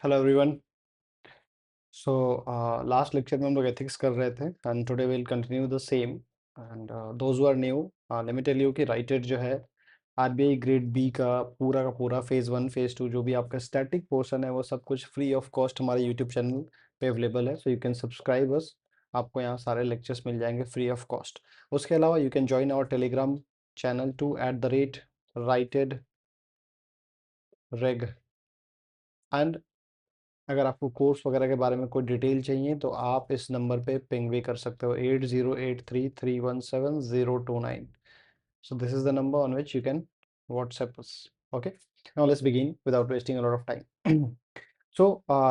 Hello everyone. So last lecture में हम लोग एथिक्स कर रहे थे and today will continue the same. And those who are new, let me tell you कि राइटेड जो है आरबीआई ग्रेड बी का पूरा फेज़ 1 फेज़ 2 जो भी आपका स्टैटिक पोर्शन है वो सब कुछ फ्री ऑफ कॉस्ट हमारे यूट्यूब चैनल पे अवेलेबल है। So you can subscribe us. आपको यहाँ सारे लेक्चर्स मिल जाएंगे फ्री ऑफ कॉस्ट। उसके अलावा you can join our Telegram channel to @राइटेड रेग। एंड अगर आपको कोर्स वगैरह के बारे में कोई डिटेल चाहिए तो आप इस नंबर पे पिंग भी कर सकते हो 8083317029। So this is the number on which you can WhatsApp us. Okay. Now let's begin without wasting a lot of time. So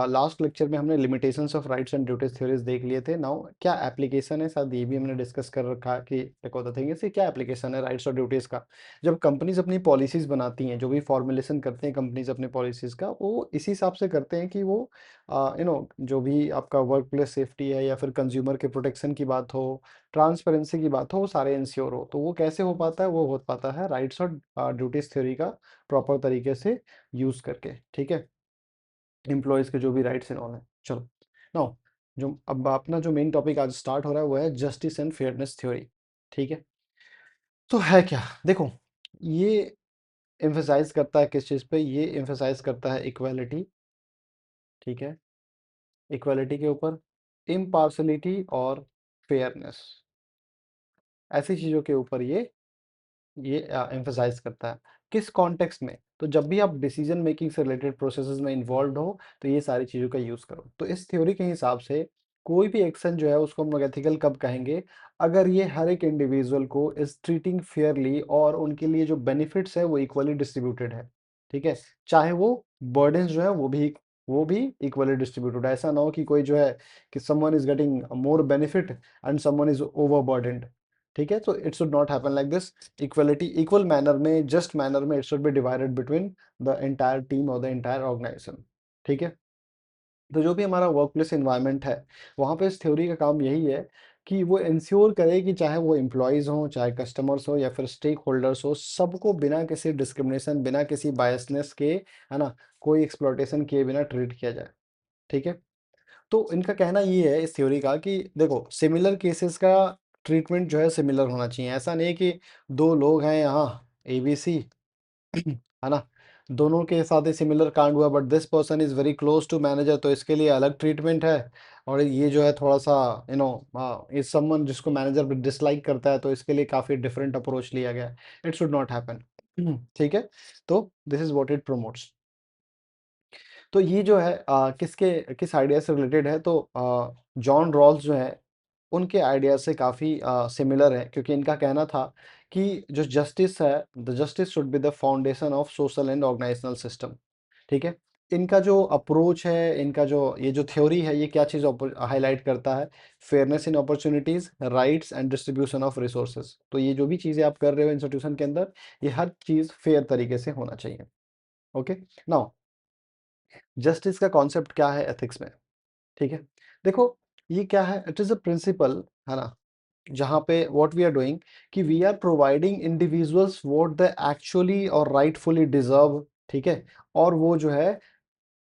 last lecture में हमने limitations of rights and duties theories देख लिए थे। Now क्या application है, शायद ये भी हमने डिस्कस कर रखा कि देखो द थिंग इज क्या एप्लीकेशन है राइट्स और ड्यूटीज का। जब कंपनीज अपनी पॉलिसीज बनाती हैं, जो भी फॉर्मुलेशन करते हैं कंपनीज अपने पॉलिसीज का, वो इसी हिसाब से करते हैं कि वो जो भी आपका वर्क प्लेस सेफ्टी है या फिर कंज्यूमर के प्रोटेक्शन की बात हो, ट्रांसपेरेंसी की बात हो, वो सारे इंश्योर हो। तो वो कैसे हो पाता है? वो हो पाता है राइट्स और ड्यूटीज थ्योरी का प्रॉपर तरीके से यूज करके। ठीक है, एम्प्लॉयज़ के जो भी राइट्स एंड ऑल हैं। चलो नाउ जो अब अपना जो मेन टॉपिक आज स्टार्ट हो रहा है वो है जस्टिस एंड फेयरनेस थ्योरी। ठीक है, तो है क्या? देखो, ये एम्फसाइज करता है किस चीज़ पे? ये एम्फसाइज करता है इक्वालिटी। ठीक है, इक्वालिटी के ऊपर, इम्पार्शलिटी और फेयरनेस, ऐसी चीज़ों के ऊपर ये एम्फसाइज करता है। किस कॉन्टेक्स्ट में? तो जब भी आप डिसीजन मेकिंग से रिलेटेड प्रोसेसेस में इन्वॉल्व हो तो ये सारी चीज़ों का यूज़ करो। तो इस थ्योरी के हिसाब से कोई भी एक्शन जो है उसको हम लोग एथिकल कब कहेंगे? अगर ये हर एक इंडिविजुअल को इज ट्रीटिंग फेयरली और उनके लिए जो बेनिफिट्स है वो इक्वली डिस्ट्रीब्यूटेड है। ठीक है, चाहे वो बर्डन्स जो है वो भी इक्वली डिस्ट्रीब्यूटेड है। ऐसा ना हो कि कोई जो है कि someone is getting more benefit and someone is overburdened. ठीक है, तो it should not happen like this. Equality, equal manner में, जस्ट मैनर में it should be divided between the entire team और द एंटायर ऑर्गेनाइजेशन। ठीक है, तो जो भी हमारा वर्क प्लेस इन्वायरमेंट है वहाँ पे इस थ्योरी का काम यही है कि वो इंश्योर करे कि चाहे वो एम्प्लॉयज़ हों, चाहे कस्टमर्स हो या फिर स्टेक होल्डर्स हो, सबको बिना किसी डिस्क्रिमिनेशन, बिना किसी बायसनेस के, है ना, कोई एक्सप्लॉयटेशन किए बिना ट्रीट किया जाए। ठीक है, तो इनका कहना ये है इस थ्योरी का कि देखो, सिमिलर केसेस का ट्रीटमेंट जो है सिमिलर होना चाहिए। ऐसा नहीं है कि दो लोग हैं यहाँ एबीसी, है ना, दोनों के साथ ही सिमिलर कांड हुआ, but this person is very close to manager तो इसके लिए अलग ट्रीटमेंट है, और ये जो है थोड़ा सा इज समवन जिसको मैनेजर डिसलाइक करता है तो इसके लिए काफी डिफरेंट अप्रोच लिया गया। It should not happen. ठीक है, तो this is what it promotes. तो ये जो है किस आइडिया से रिलेटेड है? तो जॉन रॉल्स जो है उनके आइडिया से काफ़ी सिमिलर है, क्योंकि इनका कहना था कि जो जस्टिस है, the justice should be the foundation of social and organisational system. ठीक है, इनका जो अप्रोच है, इनका जो ये जो थ्योरी है, ये क्या चीज़ हाईलाइट करता है? Fairness in opportunities, rights and distribution of resources. तो ये जो भी चीज़ें आप कर रहे हो इंस्टीट्यूशन के अंदर, ये हर चीज़ फेयर तरीके से होना चाहिए। ओके, नाउ जस्टिस का कॉन्सेप्ट क्या है एथिक्स में? ठीक है, देखो, ये क्या है? इट इज अ प्रिंसिपल, है ना, जहाँ पे व्हाट वी आर डूइंग कि we are providing individuals what they actually और राइटफुली डिजर्व। ठीक है, और वो जो है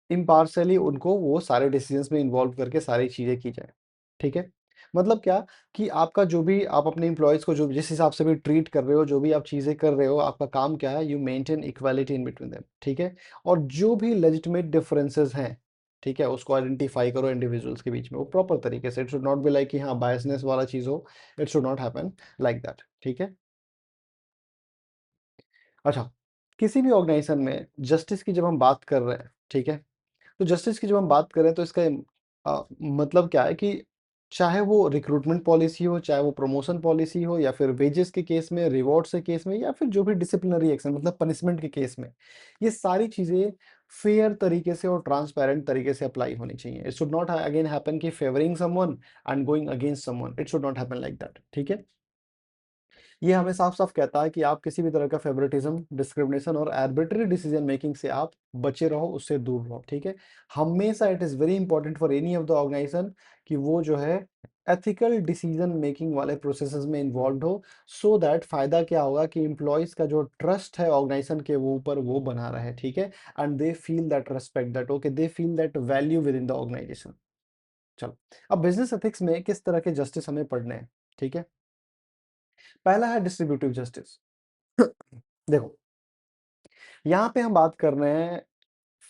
इम्पार्शियली उनको वो सारे डिसीजंस में इन्वॉल्व करके सारी चीज़ें की जाए। ठीक है, मतलब क्या कि आपका जो भी आप अपने एम्प्लॉयज़ को जो जिस हिसाब से भी ट्रीट कर रहे हो, जो भी आप चीज़ें कर रहे हो, आपका काम क्या है? You maintain equality in between them. ठीक है, और जो भी लेजिटिमेट डिफरेंसेस हैं, ठीक है, उसको आइडेंटिफाई करो इंडिविजुअल्स के बीच में वो प्रॉपर तरीके से। It should not be like कि हाँ बायसनेस वाला चीज़ हो। It should not happen like that. ठीक है, अच्छा, किसी भी ऑर्गेनाइजेशन में जस्टिस की जब हम बात कर रहे हैं, ठीक है, तो जस्टिस की जब हम बात करें तो इसका मतलब क्या है कि चाहे वो रिक्रूटमेंट पॉलिसी हो, चाहे वो प्रमोशन पॉलिसी हो, या फिर वेजेस के केस में, रिवॉर्ड्स के केस में, या फिर जो भी डिसिप्लिनरी एक्शन मतलब पनिशमेंट के केस में, ये सारी चीज़ें फेयर तरीके से और ट्रांसपेरेंट तरीके से अप्लाई होनी चाहिए। It should not again happen कि favoring someone and going against someone. It should not happen like that. ठीक है, ये हमें साफ-साफ कहता है कि आप किसी भी तरह का फेवरेटिज्म, डिस्क्रिमिनेशन और आर्बिट्रेरी डिसीजन मेकिंग से आप बचे रहो, उससे दूर रहो। ठीक है? हमेशा it is very important for any of the organisation कि वो जो है एथिकल डिसीजन मेकिंग वाले प्रोसेसेस में इन्वॉल्व हो, सो दैट फायदा क्या होगा कि एम्प्लॉयज का जो ट्रस्ट है ऑर्गेनाइजेशन के वो ऊपर वो बना रहे, ठीक है, and they feel that respect, that okay, they feel that value within the organisation. चलो, अब बिजनेस एथिक्स में किस तरह के जस्टिस हमें पढ़ने हैं, ठीक है। पहला है डिस्ट्रीब्यूटिव जस्टिस। देखो, यहां पे हम बात कर रहे हैं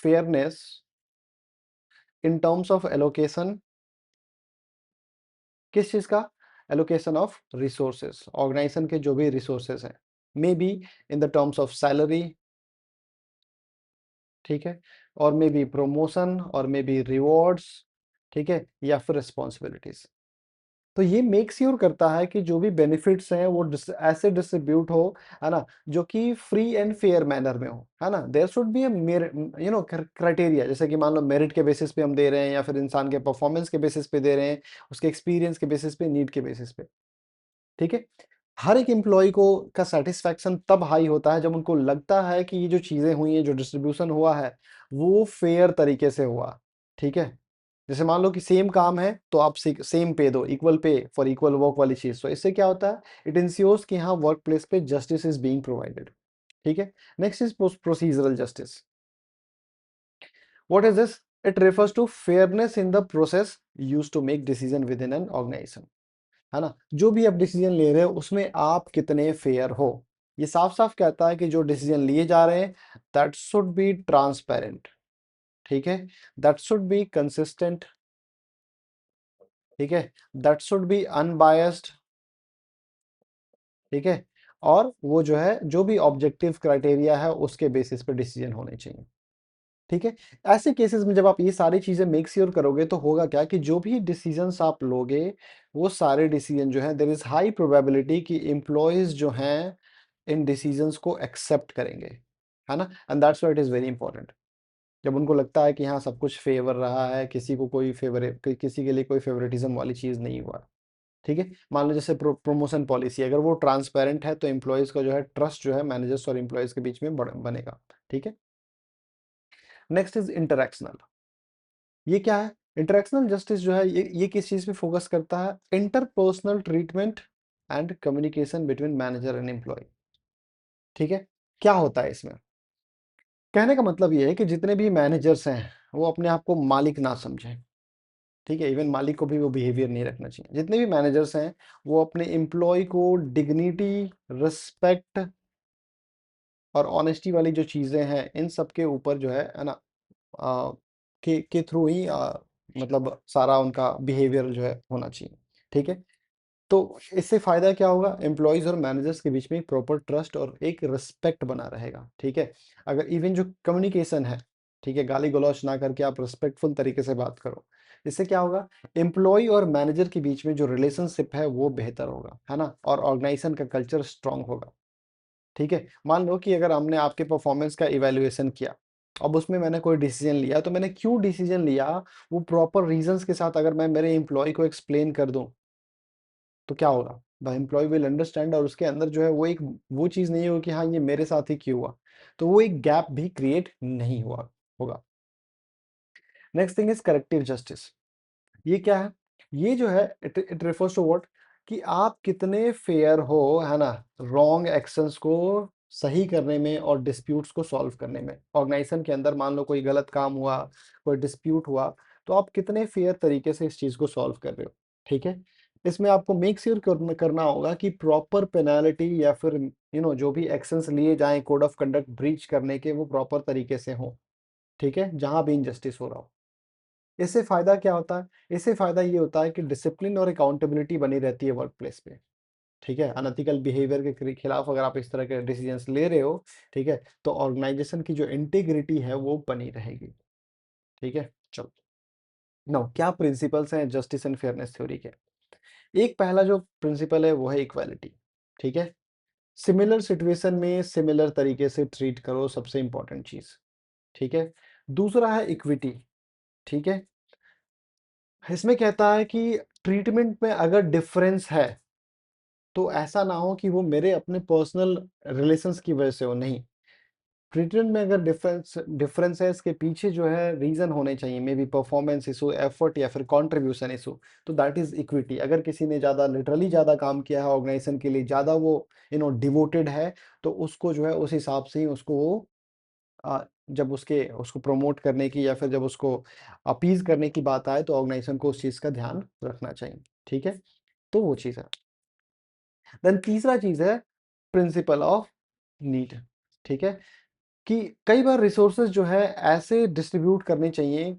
fairness in terms of allocation, किस चीज का, एलोकेशन ऑफ रिसोर्सेस, ऑर्गेनाइजेशन के जो भी रिसोर्सेस हैं, may be in the terms of salary, ठीक है, और मे बी प्रमोशन, और मे बी रिवॉर्ड्स, ठीक है, या फिर रिस्पॉन्सिबिलिटीज। तो ये मेक श्योर करता है कि जो भी बेनिफिट्स हैं वो ऐसे डिस्ट्रीब्यूट हो, है ना, जो कि फ्री एंड फेयर मैनर में हो, है ना। देयर शुड बी क्राइटेरिया, जैसे कि मान लो मेरिट के बेसिस पे हम दे रहे हैं, या फिर इंसान के परफॉर्मेंस के बेसिस पे दे रहे हैं, उसके एक्सपीरियंस के बेसिस पे, नीड के बेसिस पे, ठीक है। हर एक एम्प्लॉय को का सेटिस्फैक्शन तब हाई होता है जब उनको लगता है कि ये जो चीजें हुई हैं, जो डिस्ट्रीब्यूशन हुआ है, वो फेयर तरीके से हुआ, ठीक है। जैसे मान लो कि सेम काम है तो आप सेम पे दो, equal pay for equal work वाली चीज, तो इससे क्या होता है, इट इंश्योर्स कि हाँ वर्क प्लेस पे जस्टिस इज बीइंग प्रोवाइडेड, ठीक है। Next is procedural justice. What is this? It refers to fairness in the process used to make decision within an organisation, है ना। जो भी आप डिसीजन ले रहे हो उसमें आप कितने फेयर हो, ये साफ साफ कहता है कि जो डिसीजन लिए जा रहे हैं दैट शुड बी ट्रांसपेरेंट, ठीक है, दैट शुड बी कंसिस्टेंट, ठीक है, दैट शुड बी अनबायस्ड, ठीक है, और वो जो है जो भी ऑब्जेक्टिव क्राइटेरिया है उसके बेसिस पे डिसीजन होने चाहिए, ठीक है। ऐसे केसेस में जब आप ये सारी चीजें मेक श्योर करोगे तो होगा क्या कि जो भी डिसीजंस आप लोगे वो सारे डिसीजन जो है देयर इज हाई प्रोबेबिलिटी कि एम्प्लॉयज जो हैं इन डिसीजंस को एक्सेप्ट करेंगे, है ना, and that's why it is very important. जब उनको लगता है कि हाँ सब कुछ फेवर रहा है, किसी को कोई किसी के लिए कोई फेवरेटिज्म वाली चीज नहीं हुआ, ठीक है। मान लो जैसे प्रमोशन पॉलिसी अगर वो ट्रांसपेरेंट है तो एम्प्लॉयज का जो है ट्रस्ट जो है मैनेजर्स और एम्प्लॉयज के बीच में बनेगा, ठीक है। Next is interactional. ये क्या है? इंटरैक्शनल जस्टिस जो है ये किस चीज पे फोकस करता है? Interpersonal treatment and communication between manager and employee, ठीक है। क्या होता है इसमें? कहने का मतलब ये है कि जितने भी मैनेजर्स हैं वो अपने आप को मालिक ना समझें, ठीक है, इवन मालिक को भी वो बिहेवियर नहीं रखना चाहिए। जितने भी मैनेजर्स हैं वो अपने एम्प्लॉय को डिग्निटी, रिस्पेक्ट और ऑनेस्टी वाली जो चीजें हैं इन सब के ऊपर जो है ना, के थ्रू ही मतलब सारा उनका बिहेवियर जो है होना चाहिए, ठीक है। तो इससे फायदा क्या होगा? एम्प्लॉयज और मैनेजर्स के बीच में एक प्रॉपर ट्रस्ट और एक रिस्पेक्ट बना रहेगा, ठीक है। अगर इवन जो कम्युनिकेशन है, ठीक है, गाली गलौज ना करके आप रिस्पेक्टफुल तरीके से बात करो, इससे क्या होगा? एम्प्लॉय और मैनेजर के बीच में जो रिलेशनशिप है वो बेहतर होगा, है ना, और ऑर्गेनाइजेशन का कल्चर स्ट्रांग होगा, ठीक है। मान लो कि अगर हमने आपके परफॉर्मेंस का इवैल्यूएशन किया, अब उसमें मैंने कोई डिसीजन लिया, तो मैंने क्यों डिसीजन लिया वो प्रॉपर रीजंस के साथ अगर मैं मेरे एम्प्लॉय को एक्सप्लेन कर दूं तो क्या होगा? द एम्प्लॉय विल अंडरस्टैंड, और उसके अंदर जो है वो एक वो चीज नहीं होगी कि हाँ ये मेरे साथ ही क्यों हुआ, तो वो एक गैप भी क्रिएट नहीं हुआ होगा। Next thing is corrective justice. ये क्या है? ये जो है इट रेफर्स टू व्हाट, कि आप कितने फेयर हो, है ना, रॉन्ग एक्शंस को सही करने में और डिस्प्यूट्स को सॉल्व करने में। ऑर्गेनाइजेशन के अंदर मान लो कोई गलत काम हुआ, कोई डिस्प्यूट हुआ, तो आप कितने फेयर तरीके से इस चीज को सॉल्व कर रहे हो, ठीक है। इसमें आपको मेक श्योर करना होगा कि प्रॉपर पेनाल्टी या फिर जो भी एक्शंस लिए जाएं कोड ऑफ कंडक्ट ब्रीच करने के, वो प्रॉपर तरीके से हो, ठीक है, जहां भी इनजस्टिस हो रहा हो। इससे फायदा क्या होता है? इससे फायदा ये होता है कि डिसिप्लिन और अकाउंटेबिलिटी बनी रहती है वर्क प्लेस पे, ठीक है। अनएथिकल बिहेवियर के खिलाफ अगर आप इस तरह के डिसीजंस ले रहे हो, ठीक है, तो ऑर्गेनाइजेशन की जो इंटीग्रिटी है वो बनी रहेगी, ठीक है। चलो, नाउ क्या प्रिंसिपल्स हैं जस्टिस एंड फेयरनेस थ्योरी के? एक पहला जो प्रिंसिपल है वो है इक्वालिटी, ठीक है। सिमिलर सिचुएशन में सिमिलर तरीके से ट्रीट करो, सबसे इंपॉर्टेंट चीज, ठीक है। दूसरा है इक्विटी, ठीक है। इसमें कहता है कि ट्रीटमेंट में अगर डिफरेंस है तो ऐसा ना हो कि वो मेरे अपने पर्सनल रिलेशंस की वजह से हो, नहीं, ट्रीटमेंट में अगर डिफरेंस है, इसके पीछे जो है रीजन होने चाहिए, may be performance issue, effort या फिर कंट्रीब्यूशन इशू, तो दैट इज इक्विटी। अगर किसी ने ज़्यादा लिटरली ज़्यादा काम किया है ऑर्गेनाइजेशन के लिए, ज़्यादा वो डिवोटेड है, तो उसको जो है उस हिसाब से ही उसको वो जब उसको प्रमोट करने की या फिर जब उसको अपीज करने की बात आए, तो ऑर्गेनाइजेशन को उस चीज़ का ध्यान रखना चाहिए। ठीक है, तो वो चीज़ है। देन तीसरा चीज़ है प्रिंसिपल ऑफ नीड। ठीक है, कि कई बार रिसोर्सेज जो है ऐसे डिस्ट्रीब्यूट करने चाहिए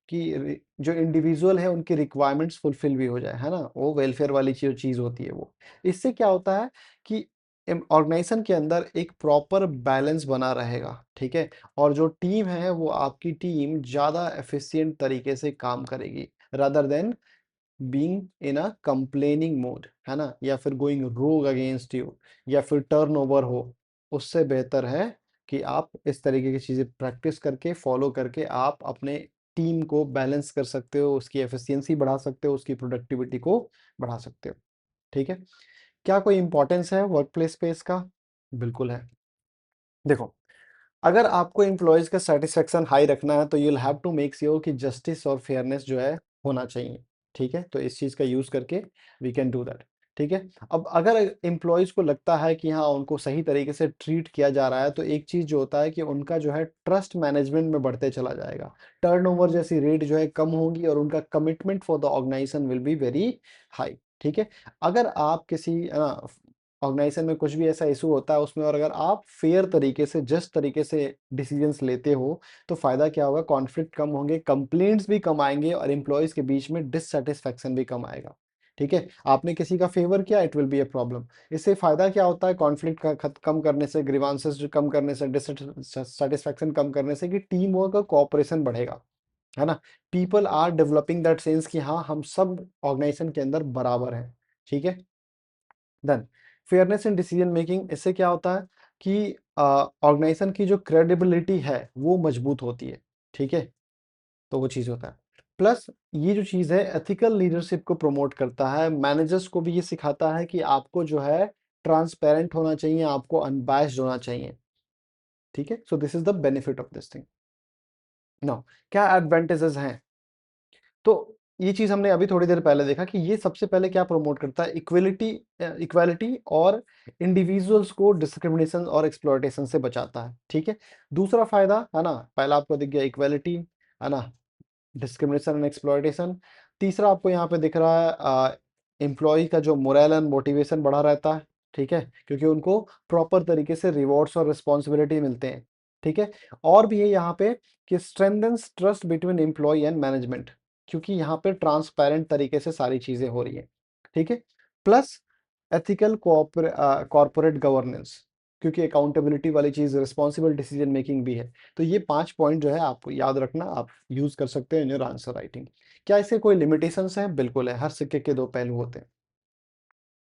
कि जो इंडिविजुअल है उनकी रिक्वायरमेंट्स फुलफिल भी हो जाए, है ना, वो वेलफेयर वाली चीज होती है वो। इससे क्या होता है कि ऑर्गेनाइजेशन के अंदर एक प्रॉपर बैलेंस बना रहेगा। ठीक है, और जो टीम है वो आपकी टीम ज्यादा एफिशिएंट तरीके से काम करेगी, rather than being in a complaining mode, है ना, या फिर गोइंग रोग अगेंस्ट यू, या फिर टर्नओवर हो। उससे बेहतर है कि आप इस तरीके की चीजें प्रैक्टिस करके फॉलो करके आप अपने टीम को बैलेंस कर सकते हो, उसकी एफिशिएंसी बढ़ा सकते हो, उसकी प्रोडक्टिविटी को बढ़ा सकते हो। ठीक है, क्या कोई इंपॉर्टेंस है वर्क प्लेस पे इसका? बिल्कुल है। देखो, अगर आपको एम्प्लॉयज का सेटिस्फेक्शन हाई रखना है, तो you will have to make sure कि जस्टिस और फेयरनेस जो है होना चाहिए। ठीक है, तो इस चीज का यूज करके वी कैन डू दैट। ठीक है, अब अगर एम्प्लॉयज को लगता है कि हाँ उनको सही तरीके से ट्रीट किया जा रहा है, तो एक चीज जो होता है कि उनका जो है ट्रस्ट मैनेजमेंट में बढ़ते चला जाएगा, टर्नओवर जैसी रेट जो है कम होगी और उनका commitment for the organisation will be very high. ठीक है, अगर आप किसी ऑर्गेनाइजेशन में कुछ भी ऐसा इशू होता है उसमें, और अगर आप फेयर तरीके से जस्ट तरीके से डिसीजंस लेते हो, तो फायदा क्या होगा, कॉन्फ्लिक्ट कम होंगे, कंप्लेंट्स भी कम आएंगे और एम्प्लॉयज के बीच में डिससेटिस्फैक्शन भी कम आएगा। ठीक है, आपने किसी का फेवर किया, it will be a problem. इससे फायदा क्या होता है, कॉन्फ्लिक्ट का कम करने से, ग्रीवांसेस कम करने से, डिससेटिस्फैक्शन कम करने से, कि टीम वर्क और कोऑपरेशन बढ़ेगा, है ना। People are developing that sense कि हाँ हम सब ऑर्गेनाइजेशन के अंदर बराबर हैं। ठीक है, then fairness in decision making, इससे क्या होता है कि ऑर्गेनाइजेशन की जो क्रेडिबिलिटी है वो मजबूत होती है। ठीक है, तो वो चीज होता है। प्लस ये जो चीज है एथिकल लीडरशिप को प्रमोट करता है, मैनेजर्स को भी ये सिखाता है कि आपको जो है ट्रांसपेरेंट होना चाहिए, आपको अनबायस्ड होना चाहिए। ठीक है, so this is the benefit of this thing. Now क्या एडवांटेजेस हैं? तो ये चीज हमने अभी थोड़ी देर पहले देखा कि ये सबसे पहले क्या प्रमोट करता है, इक्वलिटी, इक्वालिटी और इंडिविजुअल्स को डिस्क्रिमिनेशन और एक्सप्लॉयटेशन से बचाता है। ठीक है, दूसरा फायदा है ना, पहला आपको दिख गया इक्वालिटी, है ना, डिस्क्रिमिनेशन एंड एक्सप्लॉयटेशन। तीसरा आपको यहाँ पे दिख रहा है एम्प्लॉय का जो मोरल एंड मोटिवेशन बढ़ा रहता है। ठीक है, क्योंकि उनको प्रॉपर तरीके से रिवॉर्ड्स और रिस्पॉन्सिबिलिटी मिलते हैं। ठीक है, और भी है यहाँ पे कि strengthens trust between employee and management, क्योंकि यहाँ पे ट्रांसपेरेंट तरीके से सारी चीजें हो रही है। ठीक है, प्लस एथिकल कॉर्पोरेट गवर्नेंस, क्योंकि अकाउंटेबिलिटी वाली चीज रिस्पॉन्सिबल डिसीजन मेकिंग भी है। तो ये 5 पॉइंट जो है आपको याद रखना, आप यूज कर सकते हैं इन योर आंसर राइटिंग। क्या इसके कोई लिमिटेशंस हैं? बिल्कुल है, हर सिक्के के दो पहलू होते हैं।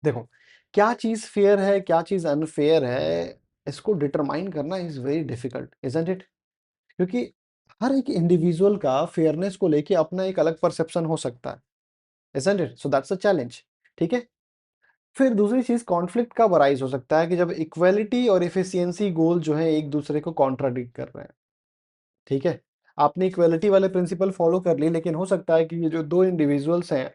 देखो, क्या चीज फेयर है, क्या चीज अनफेयर है, इसको डिटरमाइन करना is very difficult, isn't it? क्योंकि हर एक इंडिविजुअल का फेयरनेस को लेके अपना एक अलग परसेप्शन हो सकता है, isn't it? So that's a challenge. ठीक है, फिर दूसरी चीज कॉन्फ्लिक्ट का अराइज हो सकता है कि जब इक्वालिटी और एफिशिएंसी गोल जो है एक दूसरे को कॉन्ट्राडिक्ट कर रहे हैं। ठीक है, आपने इक्वालिटी वाले प्रिंसिपल फॉलो कर लिए, लेकिन हो सकता है कि ये जो दो इंडिविजुअल्स हैं,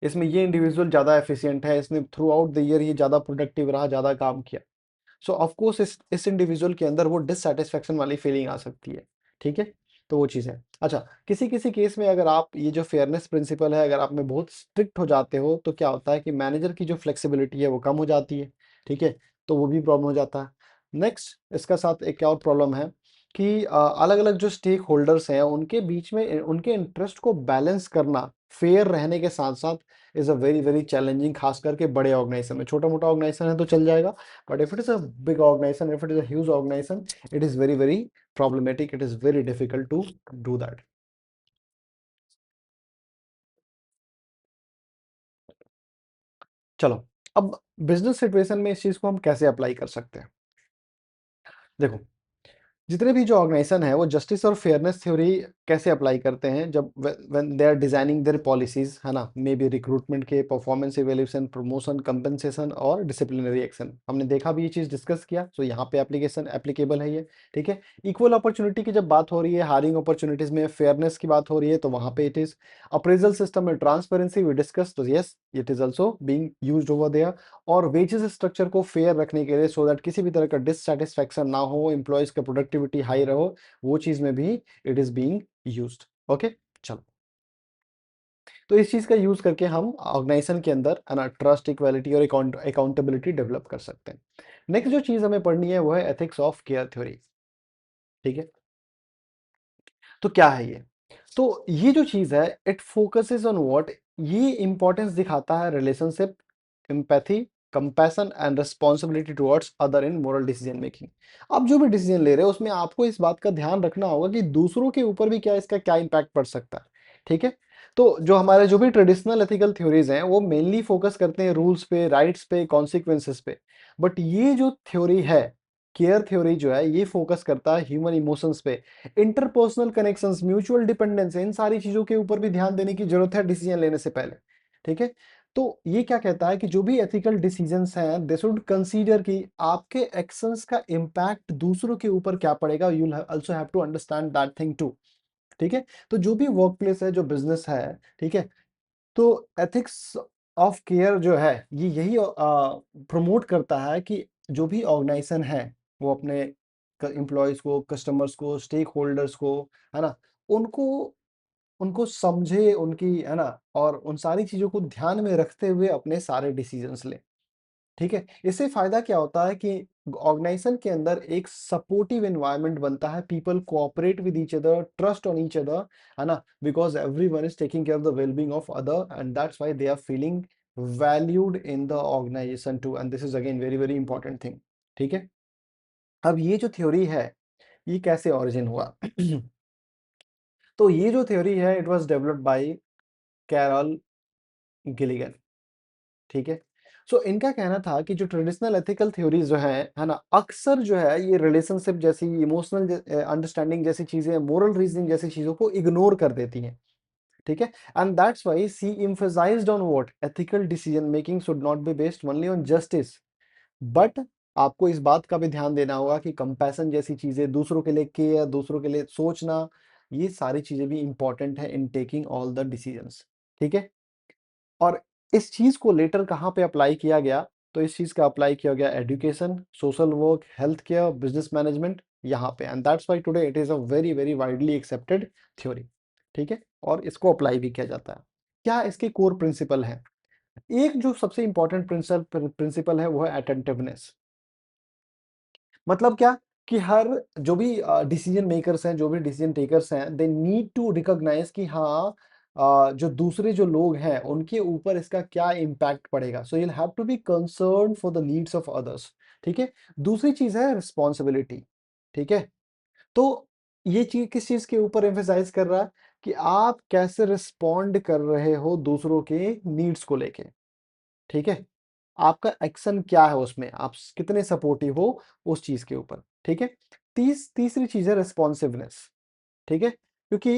इसमें ये इंडिविजुअल ज्यादा एफिशिएंट है, इसने थ्रू आउट द ईयर ये ज्यादा प्रोडक्टिव रहा, ज्यादा काम किया। सो ऑफ कोर्स इस इंडिविजुअल के अंदर वो डिससेटिस्फैक्शन वाली फीलिंग आ सकती है। ठीक है, तो वो चीज़ है। अच्छा, किसी किसी केस में अगर आप ये जो फेयरनेस प्रिंसिपल है, अगर आप में बहुत स्ट्रिक्ट हो जाते हो, तो क्या होता है कि मैनेजर की जो फ्लेक्सिबिलिटी है वो कम हो जाती है। ठीक है, तो वो भी प्रॉब्लम हो जाता है। नेक्स्ट, इसका साथ एक और प्रॉब्लम है कि अलग अलग जो स्टेक होल्डर्स हैं उनके बीच में उनके इंटरेस्ट को बैलेंस करना फेयर रहने के साथ साथ is a very very challenging, खास करके बड़े ऑर्गेनाइजेशन में। छोटा मोटा ऑर्गेनाइजेशन है तो चल जाएगा, but if it is a big organization, if it is a huge organization, it is very very problematic, it is very difficult to do that. चलो, अब बिजनेस सिचुएशन में इस चीज को हम कैसे अप्लाई कर सकते हैं? देखो, जितने भी जो ऑर्गेनाइजेशन है वो जस्टिस और फेयरनेस थ्योरी कैसे अप्लाई करते हैं जब when they are designing their policies, है ना, मे बी रिक्रूटमेंट के, परफॉर्मेंस इवैल्यूएशन, प्रमोशन, कंपनसेशन और डिसिप्लिनरी एक्शन। हमने देखा भी, ये चीज डिस्कस किया, सो यहाँ पे एप्लीकेशन एप्लीकेबल है ये। ठीक है। इक्वल अपॉर्चुनिटी की जब बात हो रही है, हायरिंग अपॉर्चुनिटीज में फेयरनेस की बात हो रही है, तो वहां पे इट इज अप्रेजल सिस्टम में ट्रांसपेरेंसी वी डिस्कस, तो yes it is also being used over there. और वेजेस स्ट्रक्चर को फेयर रखने के लिए, सो दैट किसी भी तरह का डिससेटिस्फैक्शन ना हो, एम्प्लॉयज का प्रोडक्टिविटी हाई रहो, वो चीज में भी it is being used. Okay, चलो। तो इस चीज का यूज करके हम ऑर्गेनाइजेशन के अंदर है ना ट्रस्ट, इक्वालिटी और अकाउंटेबिलिटी डेवलप कर सकते हैं। नेक्स्ट जो चीज हमें पढ़नी है वो है एथिक्स ऑफ केयर थ्योरी। ठीक है। तो क्या है ये? तो ये जो चीज है, इट फोकसेस ऑन व्हाट, ये इंपॉर्टेंस दिखाता है relationship, empathy, compassion and responsibility towards other in moral decision making. आप जो भी डिसीजन ले रहे हो उसमें आपको इस बात का ध्यान रखना होगा कि दूसरों के ऊपर भी क्या इसका क्या इम्पैक्ट पड़ सकता है। ठीक है। तो जो हमारे जो भी ट्रेडिशनल एथिकल थ्योरीज हैं वो मेनली फोकस करते हैं रूल्स पे, राइट्स पे, कॉन्सिक्वेंसेस पे। बट ये जो थ्योरी है, केयर थ्योरी जो है, ये फोकस करता है ह्यूमन इमोशंस पे, इंटरपर्सनल कनेक्शंस, म्यूचुअल डिपेंडेंस, इन सारी चीजों के ऊपर भी ध्यान देने की जरूरत है डिसीजन लेने से पहले। ठीक है। तो ये क्या कहता है कि जो भी एथिकल डिसीजंस हैं, दे शुड कंसीडर कि आपके एक्शंस का इम्पैक्ट दूसरों के ऊपर क्या पड़ेगा, you will also have to understand that thing too. ठीक है। तो जो भी वर्क प्लेस है, जो बिजनेस है, ठीक है, तो एथिक्स ऑफ केयर जो है, ये यही प्रमोट करता है कि जो भी ऑर्गेनाइजेशन है वो अपने एम्प्लॉयज को, कस्टमर्स को, स्टेक होल्डर्स को, है ना, उनको उनको समझे, उनकी, है ना, और उन सारी चीजों को ध्यान में रखते हुए अपने सारे डिसीजंस ले। ठीक है। इससे फायदा क्या होता है कि ऑर्गेनाइजेशन के अंदर एक सपोर्टिव एनवायरनमेंट बनता है, people cooperate with each other, trust on each other, है ना, because everyone is taking care of the wellbeing of other and that's why they are feeling valued in the organisation too, and this is again very very important thing. ठीक है। अब ये जो theory है, ये कैसे ओरिजिन हुआ? तो ये जो थ्योरी है, it was developed by Carol Gilligan. ठीक है। सो इनका कहना था कि जो ट्रेडिशनल एथिकल थ्योरीज जो है ना, अक्सर जो है ये रिलेशनशिप जैसी, इमोशनल अंडरस्टैंडिंग जैसी चीजें, मोरल रीजनिंग जैसी चीजों को इग्नोर कर देती हैं। ठीक है। And that's why she emphasized on what ethical decision making should not be based only on justice, but आपको इस बात का भी ध्यान देना होगा कि कंपैशन जैसी चीजें, दूसरों के लिए केयर, दूसरों के लिए सोचना, ये सारी चीजें भी इंपॉर्टेंट है in taking all the decisions. ठीक है। और इस चीज को लेटर कहाँ पे अप्लाई किया गया? तो इस चीज का अप्लाई किया गया education, social work, health care, business management, यहाँ पे, and that's why today it is a very very widely accepted theory. ठीक है। और इसको अप्लाई भी किया जाता है। क्या इसके कोर प्रिंसिपल है? एक जो सबसे इंपॉर्टेंट प्रिंसिपल है वो है अटेंटिवनेस। मतलब क्या? कि हर जो भी डिसीजन मेकर्स हैं, जो भी डिसीजन टेकर्स हैं, दे नीड टू रिकॉग्नाइज कि हाँ, जो दूसरे जो लोग हैं उनके ऊपर इसका क्या इम्पैक्ट पड़ेगा। So you have to be concern for the needs of others. ठीक है। दूसरी चीज है रिस्पॉन्सिबिलिटी। ठीक है। तो ये चीज किस चीज के ऊपर एम्फेसाइज कर रहा है? कि आप कैसे रिस्पॉन्ड कर रहे हो दूसरों के नीड्स को लेके। ठीक है। आपका एक्शन क्या है उसमें, आप कितने सपोर्टिव हो उस चीज के ऊपर। ठीक है। तीसरी चीज है रिस्पॉन्सिवनेस। ठीक है। क्योंकि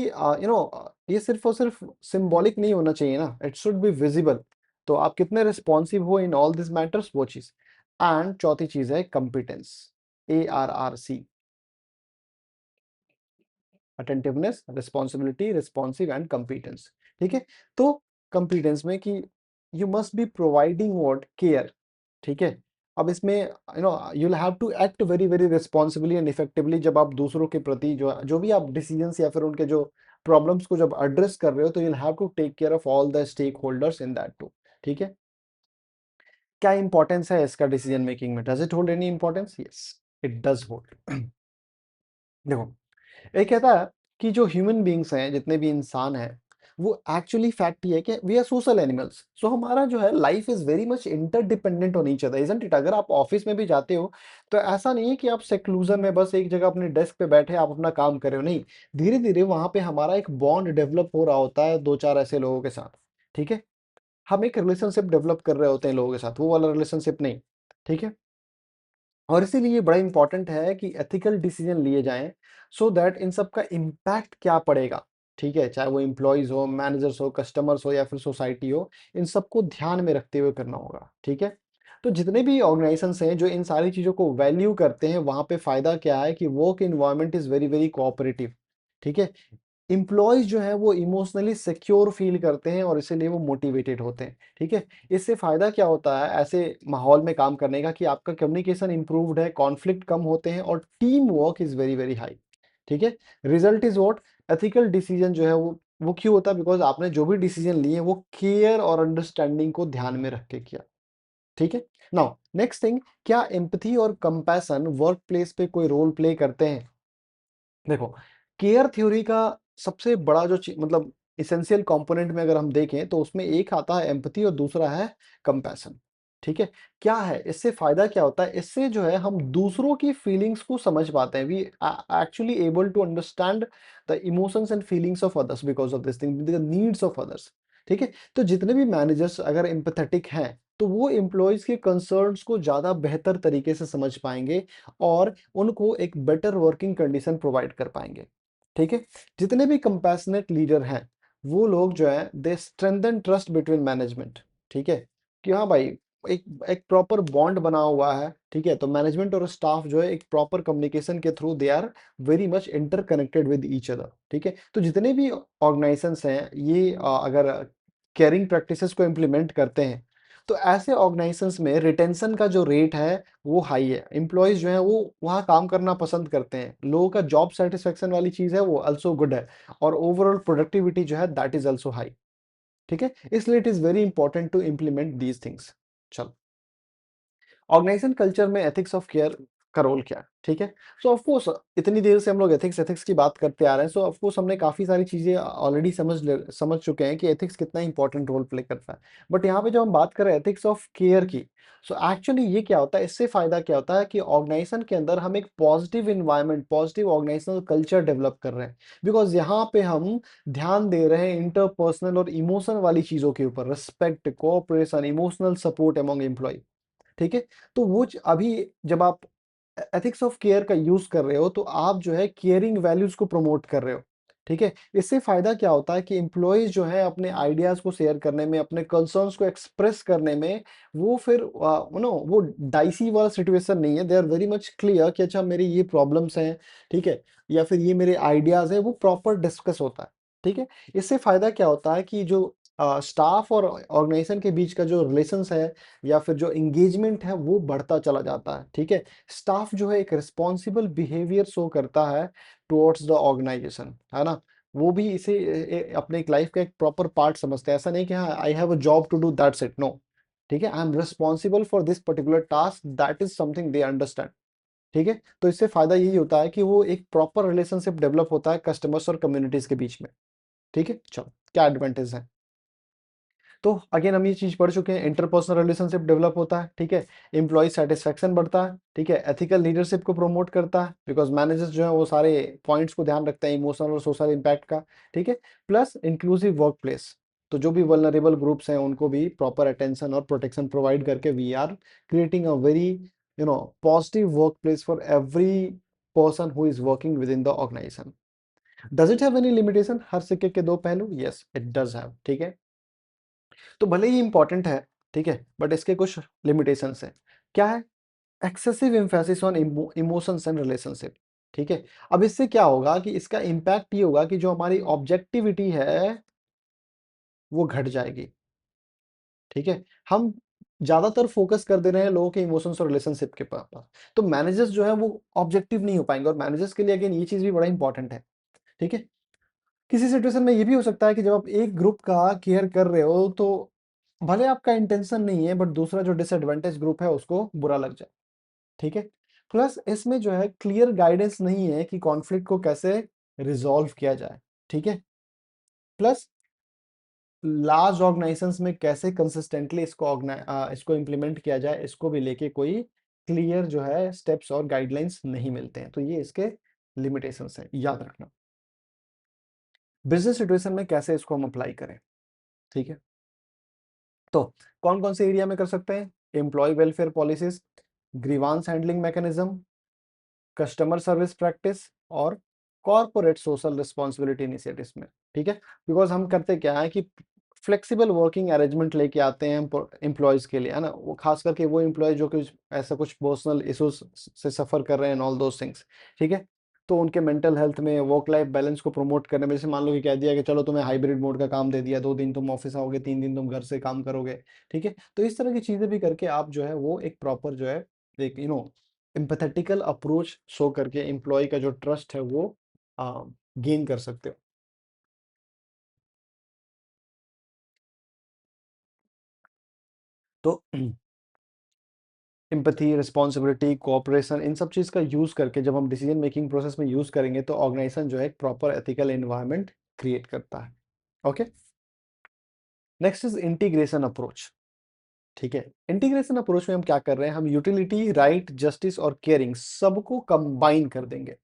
ये सिर्फ और सिर्फ सिंबॉलिक नहीं होना चाहिए ना, इट शुड बी विजिबल। तो आप कितने रिस्पॉन्सिव हो इन ऑल दिस मैटर्स, वो चीज। एंड चौथी चीज है competence, ARRC, attentiveness, responsibility, responsive and competence. ठीक है। तो कंपिटेंस में कि you must be providing what, care. ठीक है। अब इसमें you will have to act very very responsibly and effectively, जब आप दूसरों के प्रति जो जो भी आप डिसीजंस या फिर उनके जो प्रॉब्लम्स को जब एड्रेस कर रहे हो, तो you will have to take care of all the stakeholders in that too. ठीक है। क्या इंपॉर्टेंस है इसका डिसीजन मेकिंग में? Does it hold any importance? Yes, it does hold. देखो, ये कहता है कि जो ह्यूमन बींग्स हैं, जितने भी इंसान हैं, वो एक्चुअली फैक्ट ये है कि वी आर सोशल एनिमल्स। सो हमारा जो है life is very much interdependent on each other, isn't it? अगर आप ऑफिस में भी जाते हो तो ऐसा नहीं है कि आप सेक्लूजन में बस एक जगह अपने डेस्क पे बैठे आप अपना काम कर रहे हो, नहीं। धीरे धीरे वहां पे हमारा एक बॉन्ड डेवलप हो रहा होता है दो चार ऐसे लोगों के साथ। ठीक है। हम एक रिलेशनशिप डेवलप कर रहे होते हैं लोगों के साथ, वो वाला रिलेशनशिप नहीं। ठीक है। और इसीलिए बड़ा इंपॉर्टेंट है कि एथिकल डिसीजन लिए जाएं, सो दैट इन सब का इम्पैक्ट क्या पड़ेगा, ठीक है, चाहे वो एम्प्लॉयज हो, मैनेजर्स हो, कस्टमर्स हो या फिर सोसाइटी हो, इन सबको ध्यान में रखते हुए करना होगा, ठीक है। तो जितने भी ऑर्गेनाइजेशंस हैं जो इन सारी चीज़ों को वैल्यू करते हैं, वहाँ पे फ़ायदा क्या है कि work environment is very, very cooperative, ठीक है। एम्प्लॉइज़ जो हैं वो इमोशनली सिक्योर फ़ील करते हैं और इसीलिए वो मोटिवेटेड होते हैं, ठीक है। इससे फ़ायदा क्या होता है ऐसे माहौल में काम करने का कि आपका कम्युनिकेशन इम्प्रूव्ड है, कॉन्फ्लिक्ट कम होते हैं और team work is very, very high, ठीक है। Result is what? Ethical decision जो है वो क्यों होता है? बिकॉज़ आपने जो भी डिसीजन लिए वो केयर और अंडरस्टैंडिंग को ध्यान में रख के किया, ठीक है। नाउ नेक्स्ट थिंग, क्या एम्पैथी और कंपैशन वर्क प्लेस पे कोई रोल प्ले करते हैं? देखो, केयर थ्योरी का सबसे बड़ा जो मतलब एसेंशियल कंपोनेंट में अगर हम देखें तो उसमें एक आता है एम्पैथी और दूसरा है कंपैशन, ठीक है। क्या है इससे फायदा क्या होता है? इससे जो है हम दूसरों की फीलिंग्स को समझ पाते हैं, we actually able to understand the emotions and feelings of others because of this thing, the needs of others, ठीक है। तो जितने भी मैनेजर्स अगर एम्पैथेटिक हैं तो वो एम्प्लॉयज के कंसर्न्स को ज्यादा बेहतर तरीके से समझ पाएंगे और उनको एक बेटर वर्किंग कंडीशन प्रोवाइड कर पाएंगे, ठीक है। जितने भी कंपैशनेट लीडर हैं वो लोग जो है दे स्ट्रेंथन ट्रस्ट बिटवीन मैनेजमेंट, ठीक है, कि हाँ भाई एक एक प्रॉपर बॉन्ड बना हुआ है, ठीक है। तो मैनेजमेंट और स्टाफ जो है एक प्रॉपर कम्युनिकेशन के through they are very much interconnected with each other, ठीक है। तो जितने भी ऑर्गेनाइजेशंस हैं ये अगर केयरिंग प्रैक्टिसेस को इम्प्लीमेंट करते हैं तो ऐसे ऑर्गेनाइजेशंस में रिटेंशन का जो रेट है वो हाई है, एम्प्लॉयज जो है वो वहाँ काम करना पसंद करते हैं, लोगों का जॉब सेटिस्फेक्शन वाली चीज है वो ऑल्सो गुड है और ओवरऑल प्रोडक्टिविटी जो है दैट इज ऑल्सो हाई, ठीक है। इसलिए it is very important to implement these things. चलो, ऑर्गेनाइजेशन कल्चर में एथिक्स ऑफ केयर का रोल क्या है, ठीक है। सो ऑफ कोर्स इतनी देर से हम लोग एथिक्स एथिक्स की बात करते आ रहे हैं, सो ऑफ कोर्स हमने काफी सारी चीजें ऑलरेडी समझ चुके हैं कि एथिक्स कितना इंपॉर्टेंट रोल प्ले करता है। बट यहाँ पे जब हम बात करें एथिक्स ऑफ केयर की, सो एक्चुअली ये क्या होता है, इससे फायदा क्या होता है कि ऑर्गेनाइजेशन के अंदर हम एक positive environment, positive organisational culture develop कर रहे हैं, बिकॉज यहाँ पे हम ध्यान दे रहे हैं इंटरपर्सनल और इमोशन वाली चीजों के ऊपर, respect, cooperation, emotional support among employee, ठीक है। तो अभी जब आप एथिक्स ऑफ केयर का यूज कर रहे हो तो आप जो है केयरिंग वैल्यूज को प्रमोट कर रहे हो, ठीक है। इससे फायदा क्या होता है कि एम्प्लॉयज जो है अपने आइडियाज को शेयर करने में, अपने कंसर्न्स को एक्सप्रेस करने में वो फिर वो डाइसी वाला सिचुएशन नहीं है, they are very much clear कि अच्छा मेरी ये प्रॉब्लम्स हैं, ठीक है, या फिर ये मेरे आइडियाज है, वो प्रॉपर डिस्कस होता है, ठीक है। इससे फायदा क्या होता है कि जो स्टाफ और ऑर्गेनाइजेशन के बीच का जो रिलेशंस है या फिर जो एंगेजमेंट है वो बढ़ता चला जाता है, ठीक है। स्टाफ जो है एक रिस्पॉन्सिबल बिहेवियर शो करता है टुवर्ड्स द ऑर्गेनाइजेशन, है ना। वो भी इसे अपने एक लाइफ का एक प्रॉपर पार्ट समझते हैं, ऐसा नहीं कि हाँ I have a job to do that's it, no, ठीक है, I am responsible for this particular task, that is something they understand, ठीक है। तो इससे फायदा यही होता है कि वो एक प्रॉपर रिलेशनशिप डेवलप होता है कस्टमर्स और कम्युनिटीज के बीच में, ठीक है। चलो, क्या एडवांटेज है? तो अगेन हम ये चीज पढ़ चुके हैं, इंटरपर्सनल रिलेशनशिप डेवलप होता है, ठीक है। एम्प्लॉय सेटिस्फेक्शन बढ़ता है, ठीक है। एथिकल लीडरशिप को प्रमोट करता है बिकॉज मैनेजर्स जो है वो सारे पॉइंट्स को ध्यान रखते हैं इमोशनल और सोशल इम्पैक्ट का, ठीक है। प्लस इंक्लूसिव वर्क प्लेस, तो जो भी वल्नरेबल ग्रुप्स हैं उनको भी प्रॉपर अटेंशन और प्रोटेक्शन प्रोवाइड करके we are creating a very positive work place for every person who is working within the organization. Does it have any limitation? हर सिक्के के दो पहलू, यस इट डज हैव, ठीक है। तो भले ही इंपॉर्टेंट है, ठीक है, बट इसके कुछ लिमिटेशंस हैं। क्या है? Excessive emphasis on emotions and relationship, ठीक है। अब इससे क्या होगा कि इसका इंपैक्ट ये होगा कि जो हमारी ऑब्जेक्टिविटी है वो घट जाएगी, ठीक है। हम ज्यादातर फोकस कर दे रहे हैं लोगों के इमोशंस और रिलेशनशिप के पास, तो मैनेजर्स जो है वो ऑब्जेक्टिव नहीं हो पाएंगे, और मैनेजर्स के लिए अगेन ये चीज भी बड़ा इंपॉर्टेंट है, ठीक है। किसी सिचुएशन में ये भी हो सकता है कि जब आप एक ग्रुप का केयर कर रहे हो तो भले आपका इंटेंशन नहीं है बट दूसरा जो डिसएडवांटेज ग्रुप है उसको बुरा लग जाए, ठीक है। प्लस इसमें जो है क्लियर गाइडेंस नहीं है कि कॉन्फ्लिक्ट को कैसे रिजॉल्व किया जाए, ठीक है। प्लस लार्ज ऑर्गेनाइजेशंस में कैसे कंसिस्टेंटली इसको इम्प्लीमेंट किया जाए, इसको भी लेके कोई क्लियर जो है स्टेप्स और गाइडलाइंस नहीं मिलते हैं, तो ये इसके लिमिटेशंस है, याद रखना। बिजनेस सिचुएशन में कैसे इसको हम अप्लाई करें, ठीक है। तो कौन कौन से एरिया में कर सकते हैं? Employee welfare policies, grievance handling mechanism, customer service practice और कॉर्पोरेट सोशल रिस्पॉन्सिबिलिटी इनिशिएटिव्स में, ठीक है। बिकॉज हम करते क्या है कि फ्लेक्सिबल वर्किंग अरेंजमेंट लेके आते हैं एम्प्लॉयज के लिए, है ना, वो खास करके वो एम्प्लॉय जो कि ऐसा कुछ पर्सनल इश्यूज से सफर कर रहे हैं, ऑल दोस थिंग्स, ठीक है। तो उनके मेंटल हेल्थ में, वर्क लाइफ बैलेंस को प्रमोट करने में, जैसे मान लो कि कह दिया कि चलो तुम्हें हाइब्रिड मोड का काम दे दिया, 2 दिन तुम ऑफिस आओगे, 3 दिन तुम घर से काम करोगे, ठीक है। तो इस तरह की चीजें भी करके आप जो है वो एक प्रॉपर जो है एक एम्पैथेटिकल अप्रोच शो करके एम्प्लॉय का जो ट्रस्ट है वो गेन कर सकते हो। तो एम्पैथी, रिस्पॉन्सिबिलिटी, कोऑपरेशन, इन सब चीज का यूज करके जब हम डिसीजन मेकिंग प्रोसेस में यूज करेंगे तो ऑर्गेनाइजेशन जो है एक प्रॉपर एथिकल एनवायरनमेंट क्रिएट करता है। Okay, next is integration approach. ठीक है, इंटीग्रेशन अप्रोच में हम क्या कर रहे हैं, हम यूटिलिटी, राइट, जस्टिस और केयरिंग सबको कंबाइन कर देंगे,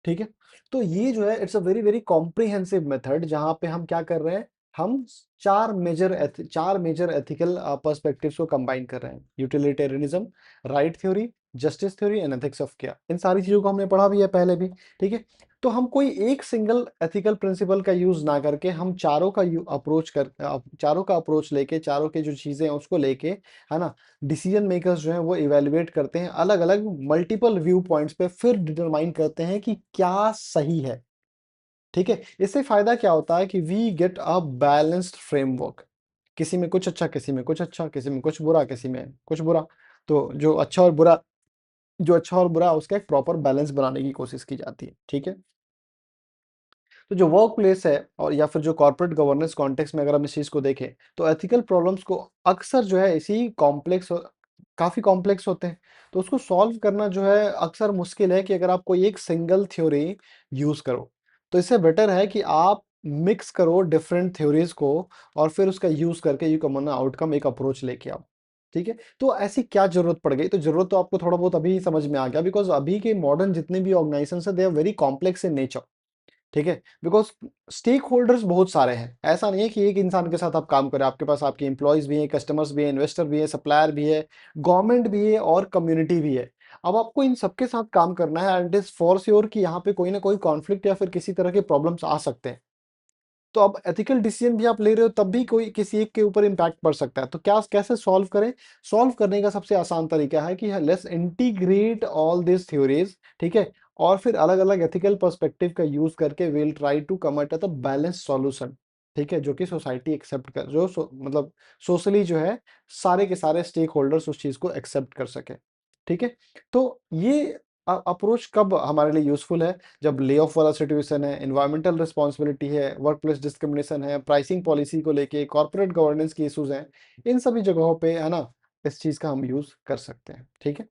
ठीक है। तो ये जो है it's a very very comprehensive method, जहां पे हम क्या कर रहे हैं, हम चार मेजर एथिकल पर्सपेक्टिव्स को कंबाइन कर रहे हैं, utilitarianism, right theory, justice theory and ethics of care. इन सारी चीजों को हमने पढ़ा भी है पहले भी, ठीक है। तो हम कोई एक सिंगल एथिकल प्रिंसिपल का यूज ना करके हम चारों का अप्रोच लेके, चारों के जो चीजें हैं उसको लेके, है ना, डिसीजन मेकर्स जो हैं वो इवेलुएट करते हैं अलग अलग मल्टीपल व्यू पॉइंट्स पे, फिर डिटरमाइन करते हैं कि क्या सही है, ठीक है। इससे फायदा क्या होता है कि we get a balanced framework, किसी में कुछ अच्छा, किसी में कुछ अच्छा, किसी में कुछ बुरा, किसी में कुछ बुरा। तो जो अच्छा और बुरा उसका एक प्रॉपर बैलेंस बनाने की कोशिश की जाती है, ठीक है। तो जो वर्क प्लेस है और या फिर जो कॉर्पोरेट गवर्नेंस कॉन्टेक्स्ट में अगर हम इस चीज को देखें, तो एथिकल प्रॉब्लम्स को अक्सर जो है इसी काफी कॉम्प्लेक्स होते हैं। तो उसको सॉल्व करना जो है अक्सर मुश्किल है कि अगर आप कोई एक सिंगल थ्योरी यूज करो। तो इससे बेटर है कि आप मिक्स करो डिफरेंट थ्योरीज को और फिर उसका यूज करके यू कॉमन आउटकम एक अप्रोच लेके आओ, ठीक है। तो ऐसी क्या जरूरत पड़ गई, तो जरूरत तो आपको थोड़ा बहुत अभी समझ में आ गया, बिकॉज अभी के मॉडर्न जितने भी ऑर्गेनाइजेशन है they are very complex in nature, ठीक है। बिकॉज स्टेक होल्डर्स बहुत सारे हैं, ऐसा नहीं है कि एक इंसान के साथ आप काम करें, आपके पास आपके एम्प्लॉयज भी हैं, कस्टमर्स भी हैं, इन्वेस्टर भी है, सप्लायर भी है, गवर्नमेंट भी है और कम्युनिटी भी है। अब आपको इन सबके साथ काम करना है and it is for sure कि यहाँ पे कोई ना कोई कॉन्फ्लिक्ट या फिर किसी तरह के प्रॉब्लम्स आ सकते हैं। तो अब एथिकल डिसीजन भी आप ले रहे हो तब भी कोई किसी एक के ऊपर इम्पैक्ट पड़ सकता है, तो क्या कैसे सॉल्व करें। सॉल्व करने का सबसे आसान तरीका है कि let's integrate all this theories, ठीक है। और फिर अलग अलग एथिकल पर्सपेक्टिव का यूज करके will try to come at a balance solution, ठीक है, जो कि सोसाइटी एक्सेप्ट कर, मतलब सोशली जो है सारे के सारे स्टेक होल्डर्स उस चीज को एक्सेप्ट कर सके, ठीक है। तो ये अप्रोच कब हमारे लिए यूजफुल है, जब ले ऑफ वाला सिचुएशन है, एनवायरमेंटल रिस्पॉन्सिबिलिटी है, वर्क प्लेस डिस्क्रिमिनेशन है, प्राइसिंग पॉलिसी को लेके, कॉर्पोरेट गवर्नेंस की इश्यूज हैं, इन सभी जगहों पे, है ना, इस चीज का हम यूज कर सकते हैं, ठीक है।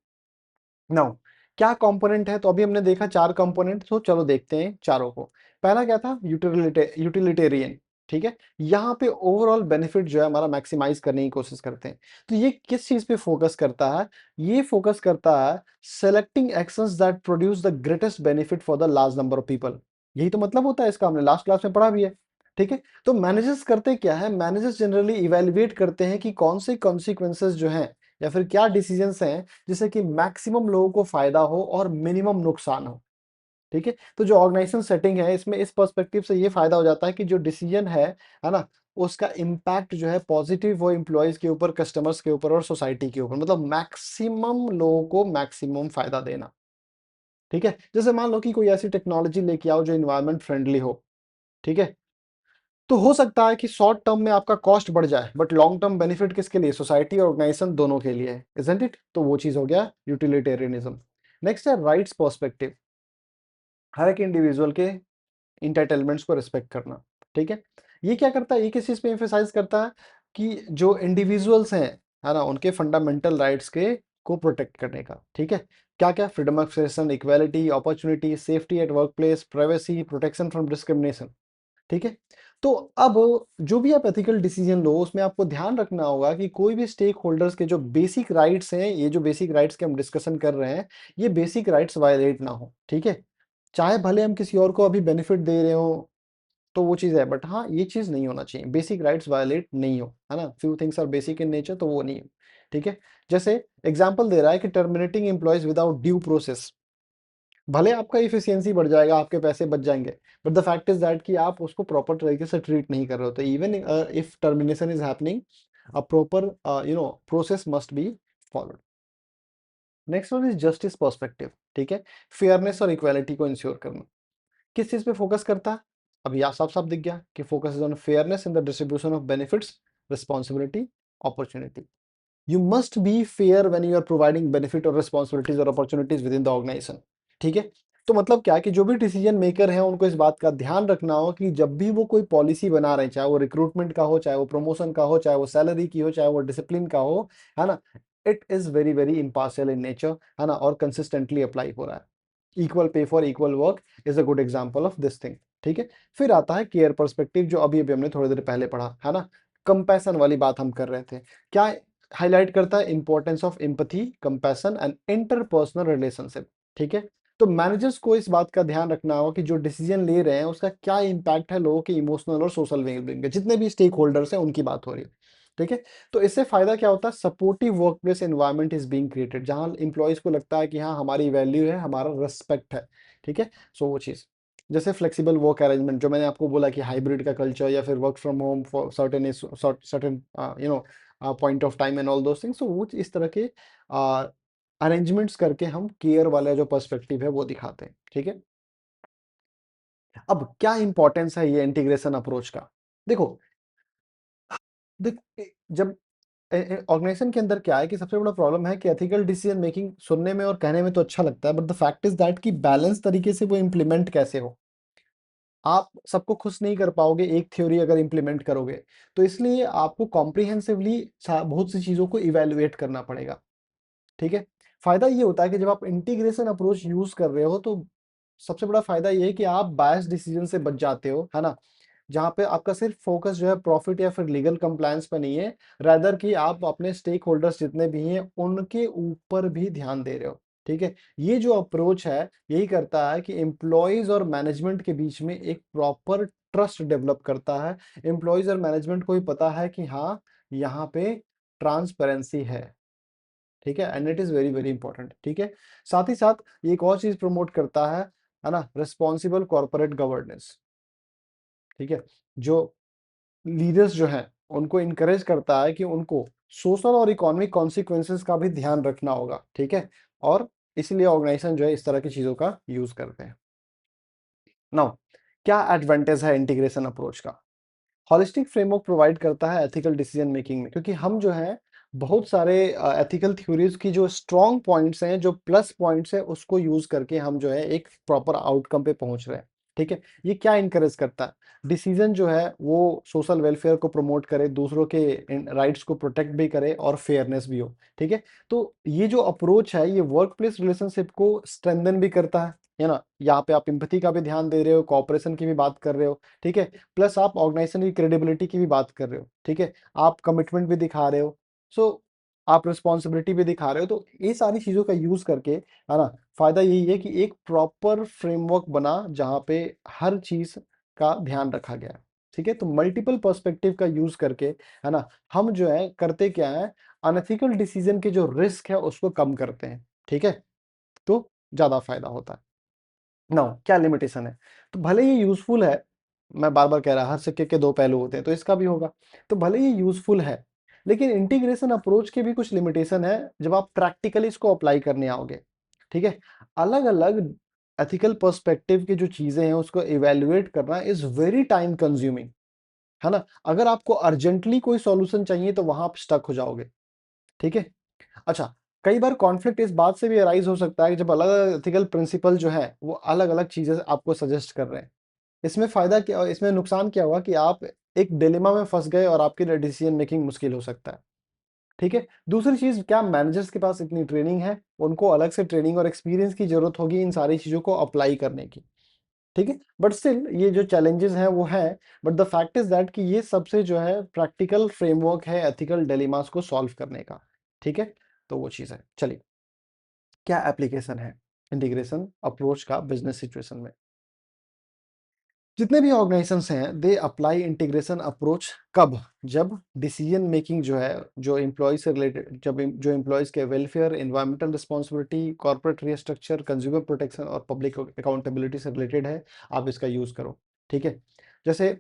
नाउ क्या कंपोनेंट है, तो अभी हमने देखा 4 कंपोनेंट, तो चलो देखते हैं चारों को। पहला क्या था, यूटिलिटेरियन, ठीक है। यहाँ पे ओवरऑल बेनिफिट जो है हमारा मैक्सिमाइज करने की कोशिश करते हैं। तो ये किस चीज पे फोकस करता है, ये फोकस करता है selecting actions that produce the greatest benefit for the large number of people. यही तो मतलब होता है इसका, हमने लास्ट क्लास में पढ़ा भी है, ठीक है। तो मैनेजर्स करते क्या है, मैनेजर्स जनरली इवेल्युएट करते हैं कि कौन से कॉन्सिक्वेंसेस जो हैं या फिर क्या डिसीजंस हैं जिससे कि मैक्सिमम लोगों को फायदा हो और मिनिमम नुकसान हो, ठीक है। तो जो ऑर्गेनाइजेशन सेटिंग है इसमें इस पर्सपेक्टिव से ये फायदा हो जाता है कि जो डिसीजन है ना, उसका इम्पैक्ट जो है पॉजिटिव हो एम्प्लॉयज के ऊपर, कस्टमर्स के ऊपर और सोसाइटी के ऊपर, मतलब मैक्सिमम लोगों को मैक्सिमम फायदा देना, ठीक है। जैसे मान लो कि कोई ऐसी टेक्नोलॉजी लेके आओ जो इन्वायरमेंट फ्रेंडली हो, ठीक है। तो हो सकता है कि शॉर्ट टर्म में आपका कॉस्ट बढ़ जाए बट लॉन्ग टर्म बेनिफिट किसके लिए, सोसाइटी और ऑर्गेनाइजेशन दोनों के लिए है, इजंट इट। तो वो चीज हो गया यूटिलिटेरियनिज्म। नेक्स्ट है राइट्स पर्सपेक्टिव, हर एक इंडिविजुअल के इंटाइटलमेंट्स को रिस्पेक्ट करना, ठीक है। ये क्या करता है, ये किस चीज पे एम्फेसाइज करता है कि जो इंडिविजुअल्स हैं, है ना, उनके फंडामेंटल राइट्स के को प्रोटेक्ट करने का, ठीक है। क्या क्या, freedom of expression, equality, opportunity, safety at work place, privacy, protection from discrimination, ठीक है। तो अब जो भी आप एथिकल डिसीजन लो उसमें आपको ध्यान रखना होगा कि कोई भी स्टेक होल्डर्स के जो बेसिक राइट्स हैं, ये जो बेसिक राइट्स के हम डिस्कशन कर रहे हैं, ये बेसिक राइट्स वायलेट ना हो, ठीक है। चाहे भले हम किसी और को अभी बेनिफिट दे रहे हो तो वो चीज है, बट हाँ ये चीज नहीं होना चाहिए, बेसिक राइट्स वायलेट नहीं हो, है ना, few things are basic in nature, तो वो नहीं हो, ठीक है। जैसे एग्जांपल दे रहा है कि terminating employees without due process, भले आपका इफिशियंसी बढ़ जाएगा, आपके पैसे बच जाएंगे, but the fact is that कि आप उसको प्रॉपर तरीके से ट्रीट नहीं कर रहे हो। तो even if termination is happening, a proper process must be followed. Next one is justice perspective. ठीक है, फेयरनेस और इक्वालिटी को इंश्योर करना। किस चीज पे फोकस करता है? अब यहाँ साफ साफ दिख गया कि focus is on fairness in the distribution of benefits, responsibility, opportunity. You must be fair when you are providing benefit or responsibilities or opportunities within the organization। ठीक है, तो मतलब क्या है कि जो भी डिसीजन मेकर है उनको इस बात का ध्यान रखना हो कि जब भी वो कोई पॉलिसी बना रहे हैं, चाहे वो रिक्रूटमेंट का हो, चाहे वो प्रमोशन का हो, चाहे वो सैलरी की हो, चाहे वो डिसिप्लिन का हो, है ना, it is very very impartial in nature, है ना, और कंसिस्टेंटली अप्लाई हो रहा है। Equal pay for equal work is a good example of this thing. ठीक है, फिर आता है केयर पर्सपेक्टिव, जो अभी अभी हमने थोड़ी देर पहले पढ़ा, है ना, कंपैशन वाली बात हम कर रहे थे। क्या हाईलाइट करता है? Importance of empathy, compassion and interpersonal relationship. ठीक है, तो मैनेजर्स को इस बात का ध्यान रखना होगा कि जो डिसीजन ले रहे हैं उसका क्या इंपैक्ट है लोगों के इमोशनल और सोशल वेलबींग पे। जितने भी स्टेक होल्डर्स हैं उनकी बात हो रही है। ठीक है, तो इससे फायदा क्या होता है? Supportive workplace environment is being created, जहां इंप्लॉयज को लगता है कि हाँ हमारी वैल्यू है, हमारा रिस्पेक्ट है। ठीक है, सो वो चीज, जैसे फ्लेक्सिबल वर्क अरेंजमेंट, जो मैंने आपको बोला कि हाइब्रिड का कल्चर, या फिर work from home for certain point of time and all those things. तो वो इस तरह के अरेंजमेंट्स करके हम केयर वाला जो पर्सपेक्टिव है वो दिखाते हैं। ठीक है, अब क्या इंपॉर्टेंस है ये इंटीग्रेशन अप्रोच का? देखो, देख जब ऑर्गेनाइजेशन के अंदर क्या है कि सबसे बड़ा प्रॉब्लम है कि एथिकल डिसीजन मेकिंग सुनने में और कहने में तो अच्छा लगता है, but the fact is that कि बैलेंस तरीके से वो इम्प्लीमेंट कैसे हो। आप सबको खुश नहीं कर पाओगे एक थ्योरी अगर इंप्लीमेंट करोगे, तो इसलिए आपको कॉम्प्रिहेंसिवली बहुत सी चीजों को इवेलुएट करना पड़ेगा। ठीक है, फायदा ये होता है कि जब आप इंटीग्रेशन अप्रोच यूज कर रहे हो तो सबसे बड़ा फायदा ये है कि आप बायस डिसीजन से बच जाते हो, है ना, जहां पे आपका सिर्फ फोकस जो है प्रॉफिट या फिर लीगल कंप्लायंस पे नहीं है, रादर कि आप अपने स्टेक होल्डर्स जितने भी हैं उनके ऊपर भी ध्यान दे रहे हो। ठीक है, ये जो अप्रोच है यही करता है कि एम्प्लॉयज और मैनेजमेंट के बीच में एक प्रॉपर ट्रस्ट डेवलप करता है। एम्प्लॉयज और मैनेजमेंट को भी पता है कि हाँ, यहाँ पे ट्रांसपेरेंसी है। ठीक है, and it is very very important. ठीक है, साथ ही साथ ये एक और चीज प्रमोट करता है ना, रिस्पॉन्सिबल कॉर्पोरेट गवर्नेंस। ठीक है, जो लीडर्स जो हैं उनको इनकरेज करता है कि उनको सोशल और इकोनॉमिक कॉन्सिक्वेंसेस का भी ध्यान रखना होगा। ठीक है, और इसलिए ऑर्गेनाइजेशन जो है इस तरह की चीजों का यूज करते हैं। नाउ, क्या एडवांटेज है इंटीग्रेशन अप्रोच का? हॉलिस्टिक फ्रेमवर्क प्रोवाइड करता है एथिकल डिसीजन मेकिंग में, क्योंकि हम जो है बहुत सारे एथिकल थ्योरीज की जो स्ट्रॉन्ग पॉइंट्स हैं, जो प्लस पॉइंट्स हैं, उसको यूज करके हम जो है एक प्रॉपर आउटकम पे पहुंच रहे हैं। ठीक है, ये क्या इनकरेज करता है? डिसीजन जो है वो सोशल वेलफेयर को प्रमोट करे, दूसरों के राइट्स को प्रोटेक्ट भी करे और फेयरनेस भी हो। ठीक है, तो ये जो अप्रोच है ये वर्क प्लेस रिलेशनशिप को स्ट्रेंथन भी करता है ना। यहाँ पे आप एम्पैथी का भी ध्यान दे रहे हो, कॉपरेशन की भी बात कर रहे हो। ठीक है, प्लस आप ऑर्गेनाइजेशन की क्रेडिबिलिटी की भी बात कर रहे हो। ठीक है, आप कमिटमेंट भी दिखा रहे हो, सो आप रिस्पॉन्सिबिलिटी भी दिखा रहे हो। तो ये सारी चीजों का यूज करके, है ना, फायदा यही है कि एक प्रॉपर फ्रेमवर्क बना जहां पे हर चीज का ध्यान रखा गया है। ठीक है, तो मल्टीपल पर्सपेक्टिव का यूज करके, है ना, हम जो है करते क्या है, अनएथिकल डिसीजन के जो रिस्क है उसको कम करते हैं। ठीक है, तो ज्यादा फायदा होता है। नाउ, क्या लिमिटेशन है? तो भले ही यूजफुल है, मैं बार बार कह रहा हर सिक्के के दो पहलू होते हैं, तो इसका भी होगा। तो भले ही यूजफुल है, लेकिन इंटीग्रेशन अप्रोच के भी कुछ लिमिटेशन है जब आप प्रैक्टिकली इसको अप्लाई करने आओगे। ठीक है, अलग अलग एथिकल पर्सपेक्टिव की जो चीजें हैं उसको इवेल्युएट करना इज वेरी टाइम कंज्यूमिंग, है ना। अगर आपको अर्जेंटली कोई सॉल्यूशन चाहिए तो वहां आप स्टक हो जाओगे। ठीक है, अच्छा, कई बार कॉन्फ्लिक्ट इस बात से भी अराइज हो सकता है कि जब अलग अलग एथिकल प्रिंसिपल जो है वो अलग अलग चीजें आपको सजेस्ट कर रहे हैं। इसमें फायदा क्या, इसमें नुकसान क्या हुआ कि आप एक डिलेमा में फंस गए और आपकी डिसीजन मेकिंग मुश्किल हो सकता है। ठीक है, दूसरी चीज, क्या मैनेजर्स के पास इतनी ट्रेनिंग है? उनको अलग से ट्रेनिंग और एक्सपीरियंस की जरूरत होगी इन सारी चीजों को अप्लाई करने की। ठीक है, बट स्टिल ये जो चैलेंजेस हैं वो हैं, but the fact is that कि ये सबसे जो है प्रैक्टिकल फ्रेमवर्क है एथिकल डिलेमास को सॉल्व करने का। ठीक है, तो वो चीज है। चलिए, क्या एप्लीकेशन है इंटीग्रेशन अप्रोच का बिजनेस सिचुएशन में? जितने भी ऑर्गेनाइजेशंस हैं दे अप्लाई इंटीग्रेशन अप्रोच कब? जब डिसीजन मेकिंग जो है, जो एम्प्लॉय से रिलेटेड, जो एम्प्लॉयज के welfare, environmental responsibility, corporate restructure, consumer protection और पब्लिक अकाउंटेबिलिटी से रिलेटेड है, आप इसका यूज करो। ठीक है, जैसे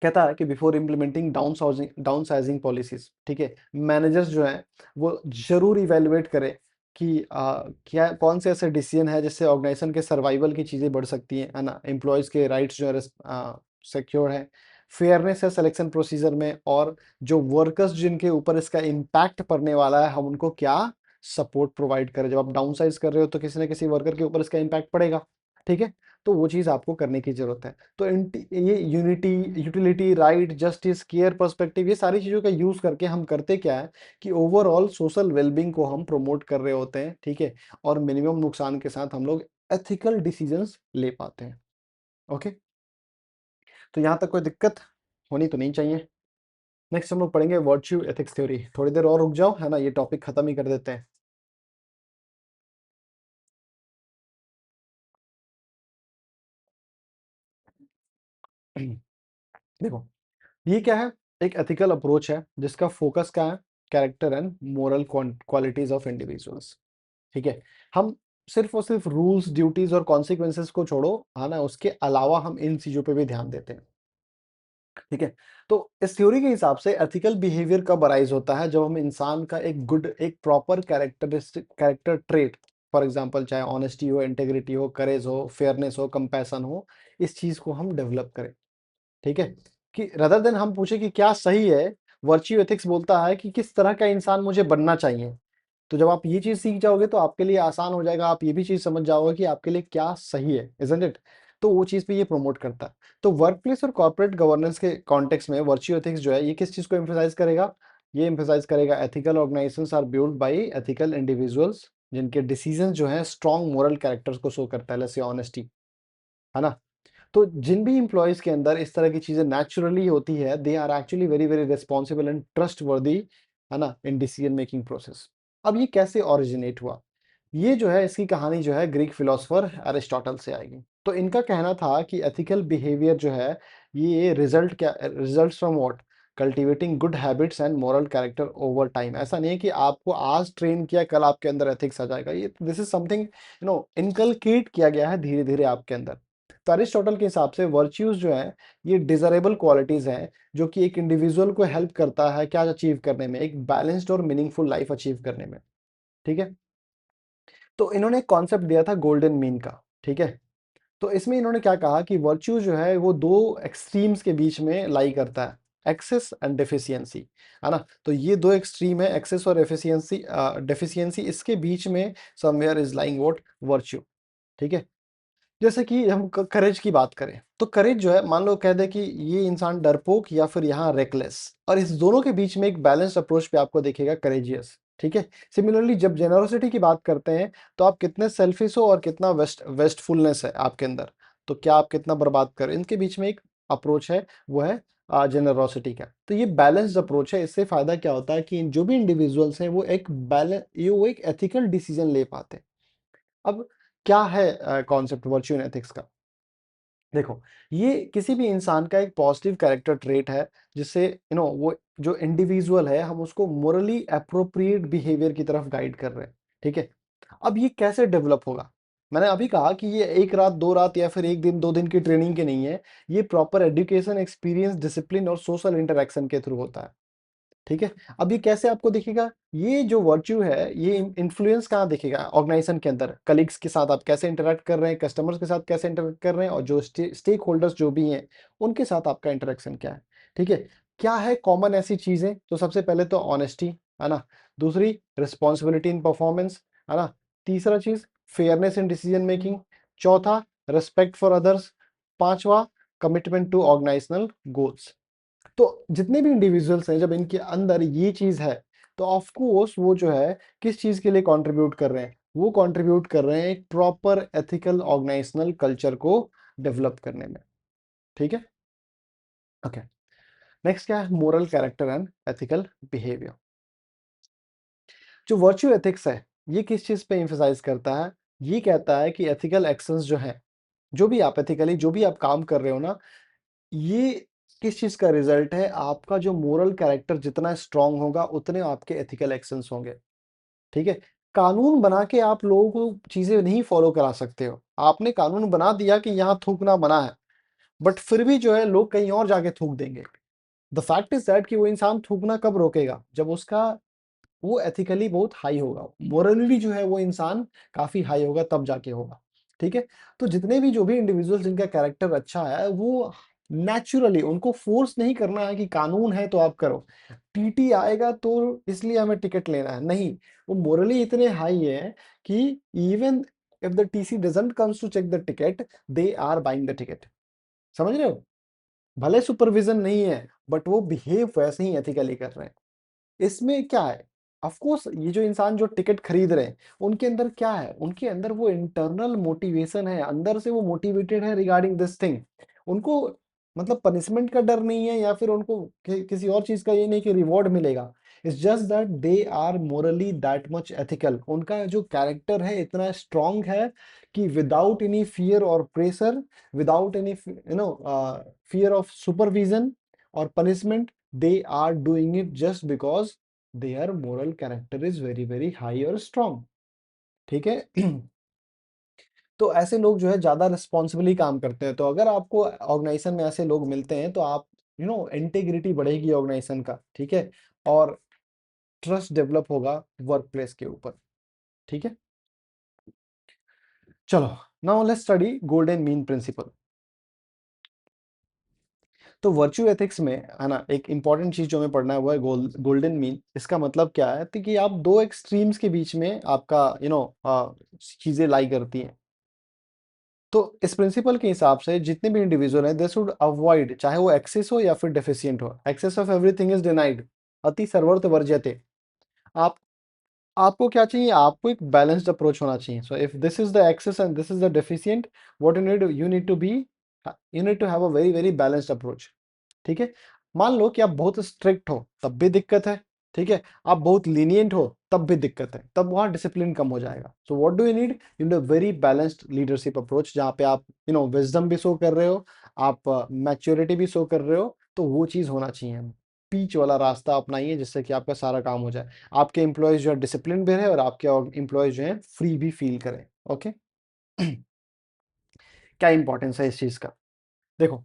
कहता है कि before implementing down sizing policies, ठीक है, मैनेजर्स जो हैं वो जरूर इवेलुएट करें कि क्या कौन से ऐसे डिसीजन है जिससे ऑर्गेनाइजेशन के सर्वाइवल की चीजें बढ़ सकती हैं, है ना, एम्प्लॉयज के राइट्स जो है सिक्योर है, फेयरनेस है सिलेक्शन प्रोसीजर में, और जो वर्कर्स जिनके ऊपर इसका इम्पैक्ट पड़ने वाला है हम उनको क्या सपोर्ट प्रोवाइड करें। जब आप डाउन साइज कर रहे हो तो किसी ना किसी वर्कर के ऊपर इसका इम्पैक्ट पड़ेगा। ठीक है, तो वो चीज आपको करने की जरूरत है। तो ये unity, utility, right, justice, care, perspective, ये सारी चीजों का यूज करके हम करते क्या है कि ओवरऑल सोशल वेलबींग को हम प्रमोट कर रहे होते हैं। ठीक है, और मिनिमम नुकसान के साथ हम लोग एथिकल डिसीजंस ले पाते हैं। ओके, तो यहाँ तक कोई दिक्कत होनी तो नहीं चाहिए। नेक्स्ट हम लोग पढ़ेंगे वर्च्यू एथिक्स थ्योरी। थोड़ी देर और रुक जाओ, है ना, ये टॉपिक खत्म ही कर देते हैं। देखो, ये क्या है, एक एथिकल अप्रोच है जिसका फोकस क्या है, character and moral qualities of individuals. ठीक है, हम सिर्फ और सिर्फ रूल्स, ड्यूटीज और कॉन्सिक्वेंसेस को छोड़ो, है ना, उसके अलावा हम इन चीजों पे भी ध्यान देते हैं। ठीक है, तो इस थ्योरी के हिसाब से एथिकल बिहेवियर कब अराइज होता है, जब हम इंसान का एक proper character trait, for example चाहे ऑनेस्टी हो, इंटेग्रिटी हो, करेज हो, फेयरनेस हो, कंपैशन हो, इस चीज को हम डेवलप करें। ठीक है, कि रदर देन हम पूछे कि क्या सही है, वर्च्यू एथिक्स बोलता है कि किस तरह का इंसान मुझे बनना चाहिए। तो जब आप ये चीज सीख जाओगे तो आपके लिए आसान हो जाएगा, आप ये भी चीज समझ जाओगे कि आपके लिए क्या सही है, इजंट इट। तो वो चीज पे ये प्रमोट करता है। तो वर्कप्लेस और कॉर्पोरेट गवर्नेंस के कॉन्टेक्स्ट में वर्च्यू एथिक्स जो है ये किस चीज को एम्फेसाइज करेगा, ये एम्फेसाइज करेगा ethical organisations are build by ethical individuals जिनके डिसीजन जो है स्ट्रॉन्ग मोरल कैरेक्टर्स को शो करता है, जैसे ऑनेस्टी, है ना। तो जिन भी इंप्लॉयज के अंदर इस तरह की चीजें नेचुरली होती है, they are actually very very responsible and trustworthy, है ना, इन डिसीजन मेकिंग प्रोसेस। अब ये कैसे ओरिजिनेट हुआ, ये जो है इसकी कहानी जो है ग्रीक फिलोसोफर अरिस्टोटल से आएगी। तो इनका कहना था कि एथिकल बिहेवियर जो है ये result from what, cultivating good habits and moral character over time. ऐसा नहीं है कि आपको आज ट्रेन किया कल आपके अंदर एथिक्स आ जाएगा, ये दिस इज समथिंग इनकलकेट किया गया है धीरे धीरे आपके अंदर। तो अरिस्टोटल के हिसाब से वर्च्यूज जो है ये डिजायरेबल क्वालिटीज हैं जो कि एक इंडिविजुअल को हेल्प करता है क्या अचीव करने में, एक बैलेंस्ड और मीनिंगफुल लाइफ अचीव करने में। ठीक है, तो इन्होंने एक कॉन्सेप्ट दिया था गोल्डन मीन का। ठीक है, तो इसमें इन्होंने क्या कहा कि वर्च्यू जो है वो दो एक्सट्रीम्स के बीच में लाई करता है, एक्सेस एंड डेफिशिएंसी, है ना। तो ये दो एक्सट्रीम है, एक्सेस और एफिशिएंसी, डेफिशिएंसी, इसके बीच में somewhere is lying what, virtue. ठीक है, जैसे कि हम करेज की बात करें तो करेज जो है, मान लो कह दे कि ये इंसान डरपोक या फिर यहाँ रेकलेस, और इस दोनों के बीच में एक बैलेंस्ड अप्रोच पे आपको दिखेगा करेजियस। ठीक है, सिमिलरली जब जेनरोसिटी की बात करते हैं तो आप कितने सेल्फिश हो और कितना वेस्टफुलनेस है आपके अंदर, तो क्या आप कितना बर्बाद कर रहे हो, इनके बीच में एक अप्रोच है, वो है जेनरोसिटी का। तो ये बैलेंस्ड अप्रोच है, इससे फायदा क्या होता है कि जो भी इंडिविजुअल्स हैं वो एक बैलेंस, ये वो एक एथिकल डिसीजन ले पाते हैं। अब क्या है कॉन्सेप्ट वर्च्यू इन एथिक्स का, देखो, ये किसी भी इंसान का एक पॉजिटिव कैरेक्टर ट्रेट है जिससे वो जो इंडिविजुअल है हम उसको मोरली अप्रोप्रिएट बिहेवियर की तरफ गाइड कर रहे हैं। ठीक है, अब ये कैसे डेवलप होगा, मैंने अभी कहा कि ये एक रात दो रात या फिर एक दिन दो दिन की ट्रेनिंग के नहीं है, ये प्रॉपर एजुकेशन, एक्सपीरियंस, डिसिप्लिन और सोशल इंटरेक्शन के थ्रू होता है। ठीक है, अब ये कैसे आपको दिखेगा, ये जो वर्च्यू है ये इन्फ्लुएंस कहाँ दिखेगा ऑर्गेनाइजेशन के अंदर, कलीग्स के साथ आप कैसे इंटरेक्ट कर रहे हैं, कस्टमर्स के साथ कैसे इंटरेक्ट कर रहे हैं, और जो स्टेक होल्डर्स जो भी हैं उनके साथ आपका इंटरेक्शन क्या है। ठीक है, क्या है कॉमन ऐसी चीजें, तो सबसे पहले तो ऑनेस्टी, है ना, दूसरी रिस्पॉन्सिबिलिटी इन परफॉर्मेंस, है ना, तीसरा चीज फेयरनेस इन डिसीजन मेकिंग, चौथा रिस्पेक्ट फॉर अदर्स, पांचवा कमिटमेंट टू ऑर्गेनाइजेशनल गोल्स। तो जितने भी इंडिविजुअल्स हैं जब इनके अंदर ये चीज है तो ऑफ कोर्स वो जो है किस चीज के लिए कंट्रीब्यूट कर रहे हैं, वो कंट्रीब्यूट कर रहे हैं एक प्रॉपर एथिकल ऑर्गेनाइजेशनल कल्चर को डेवलप करने में। ठीक है, ओके, नेक्स्ट क्या है, moral character and ethical behaviour. जो वर्च्यू एथिक्स है ये किस चीज पे एम्फसाइज करता है, ये कहता है कि एथिकल एक्शंस जो है जो भी आप एथिकली जो भी आप काम कर रहे हो ना, ये किस चीज का रिजल्ट है? आपका जो मोरल कैरेक्टर जितना स्ट्रांग होगा उतने आपके एथिकल एक्शंस होंगे। ठीक है? कानून बना के आप लोगों को चीजें नहीं फॉलो करा सकते हो। आपने कानून बना दिया कि यहाँ थूकना मना है, बट फिर भी जो है लोग कहीं और जाके थूक देंगे। द फैक्ट इज दैट कि वो इंसान थूकना कब रोकेगा? जब उसका वो एथिकली बहुत हाई होगा, मोरली जो है वो इंसान काफी हाई होगा, तब जाके होगा। ठीक है? तो जितने भी जो भी इंडिविजुअल जिनका कैरेक्टर अच्छा है, वो नेचुरली, उनको फोर्स नहीं करना है कि कानून है तो आप करो, टीटी आएगा तो इसलिए हमें टिकट लेना है, नहीं। वो मोरली इतने हाई है कि even if the TC doesn't comes to check the ticket, they are buying the ticket. समझ रहे हो? भले सुपरविजन नहीं है, बट वो बिहेव वैसे ही एथिकली कर रहे हैं। इसमें क्या है? ऑफ कोर्स ये जो इंसान जो टिकट खरीद रहे हैं, उनके अंदर क्या है? उनके अंदर वो इंटरनल मोटिवेशन है, अंदर से वो मोटिवेटेड है रिगार्डिंग दिस थिंग। उनको मतलब पनिशमेंट का डर नहीं है, या फिर उनको किसी और चीज का ये नहीं कि रिवॉर्ड मिलेगा। It's just that they are morally that much ethical. उनका जो कैरेक्टर है इतना स्ट्रांग है कि विदाउट एनी फियर और pressure, without any fear of supervision और punishment, they are doing it just because their moral character is very very high और strong। ठीक है? तो ऐसे लोग जो है ज्यादा रिस्पॉन्सिबली काम करते हैं। तो अगर आपको ऑर्गेनाइजेशन में ऐसे लोग मिलते हैं, तो आप इंटीग्रिटी बढ़ेगी ऑर्गेनाइजेशन का। ठीक है? और ट्रस्ट डेवलप होगा वर्क प्लेस के ऊपर। ठीक है? चलो, now let's study golden mean principle. तो वर्च्यू एथिक्स में है ना, एक इंपॉर्टेंट चीज जो हमें पढ़ना है वो है गोल्डन मीन। इसका मतलब क्या है? तो कि आप दो एक्सट्रीम्स के बीच में आपका चीजें लाई करती हैं। तो इस प्रिंसिपल के हिसाब से जितने भी इंडिविजुअल हैं, दे शुड अवॉइड, चाहे वो एक्सेस हो या फिर डेफिशिएंट हो, excess of everything is denied, अति सर्वत्र वर्ज्यते। आप आपको क्या चाहिए? आपको एक बैलेंस्ड अप्रोच होना चाहिए। So if this is the excess and this is the deficient, what you need to be, you need to have a very very balanced approach. ठीक है? मान लो कि आप बहुत स्ट्रिक्ट हो, तब भी दिक्कत है। ठीक है? आप बहुत लीनियंट हो, तब भी दिक्कत है, तब वहां डिसिप्लिन कम हो जाएगा। So what do you need a very balanced leadership approach, जहां पे आप विजडम भी शो कर रहे हो, आप मैच्योरिटी भी शो कर रहे हो। तो वो चीज होना चाहिए। बीच वाला रास्ता अपनाइए, जिससे कि आपका सारा काम हो जाए, आपके एम्प्लॉयज जो है डिसिप्लिन भी रहे और आपके एम्प्लॉयज जो है फ्री भी फील करें। ओके? क्या इंपॉर्टेंस है इस चीज का? देखो,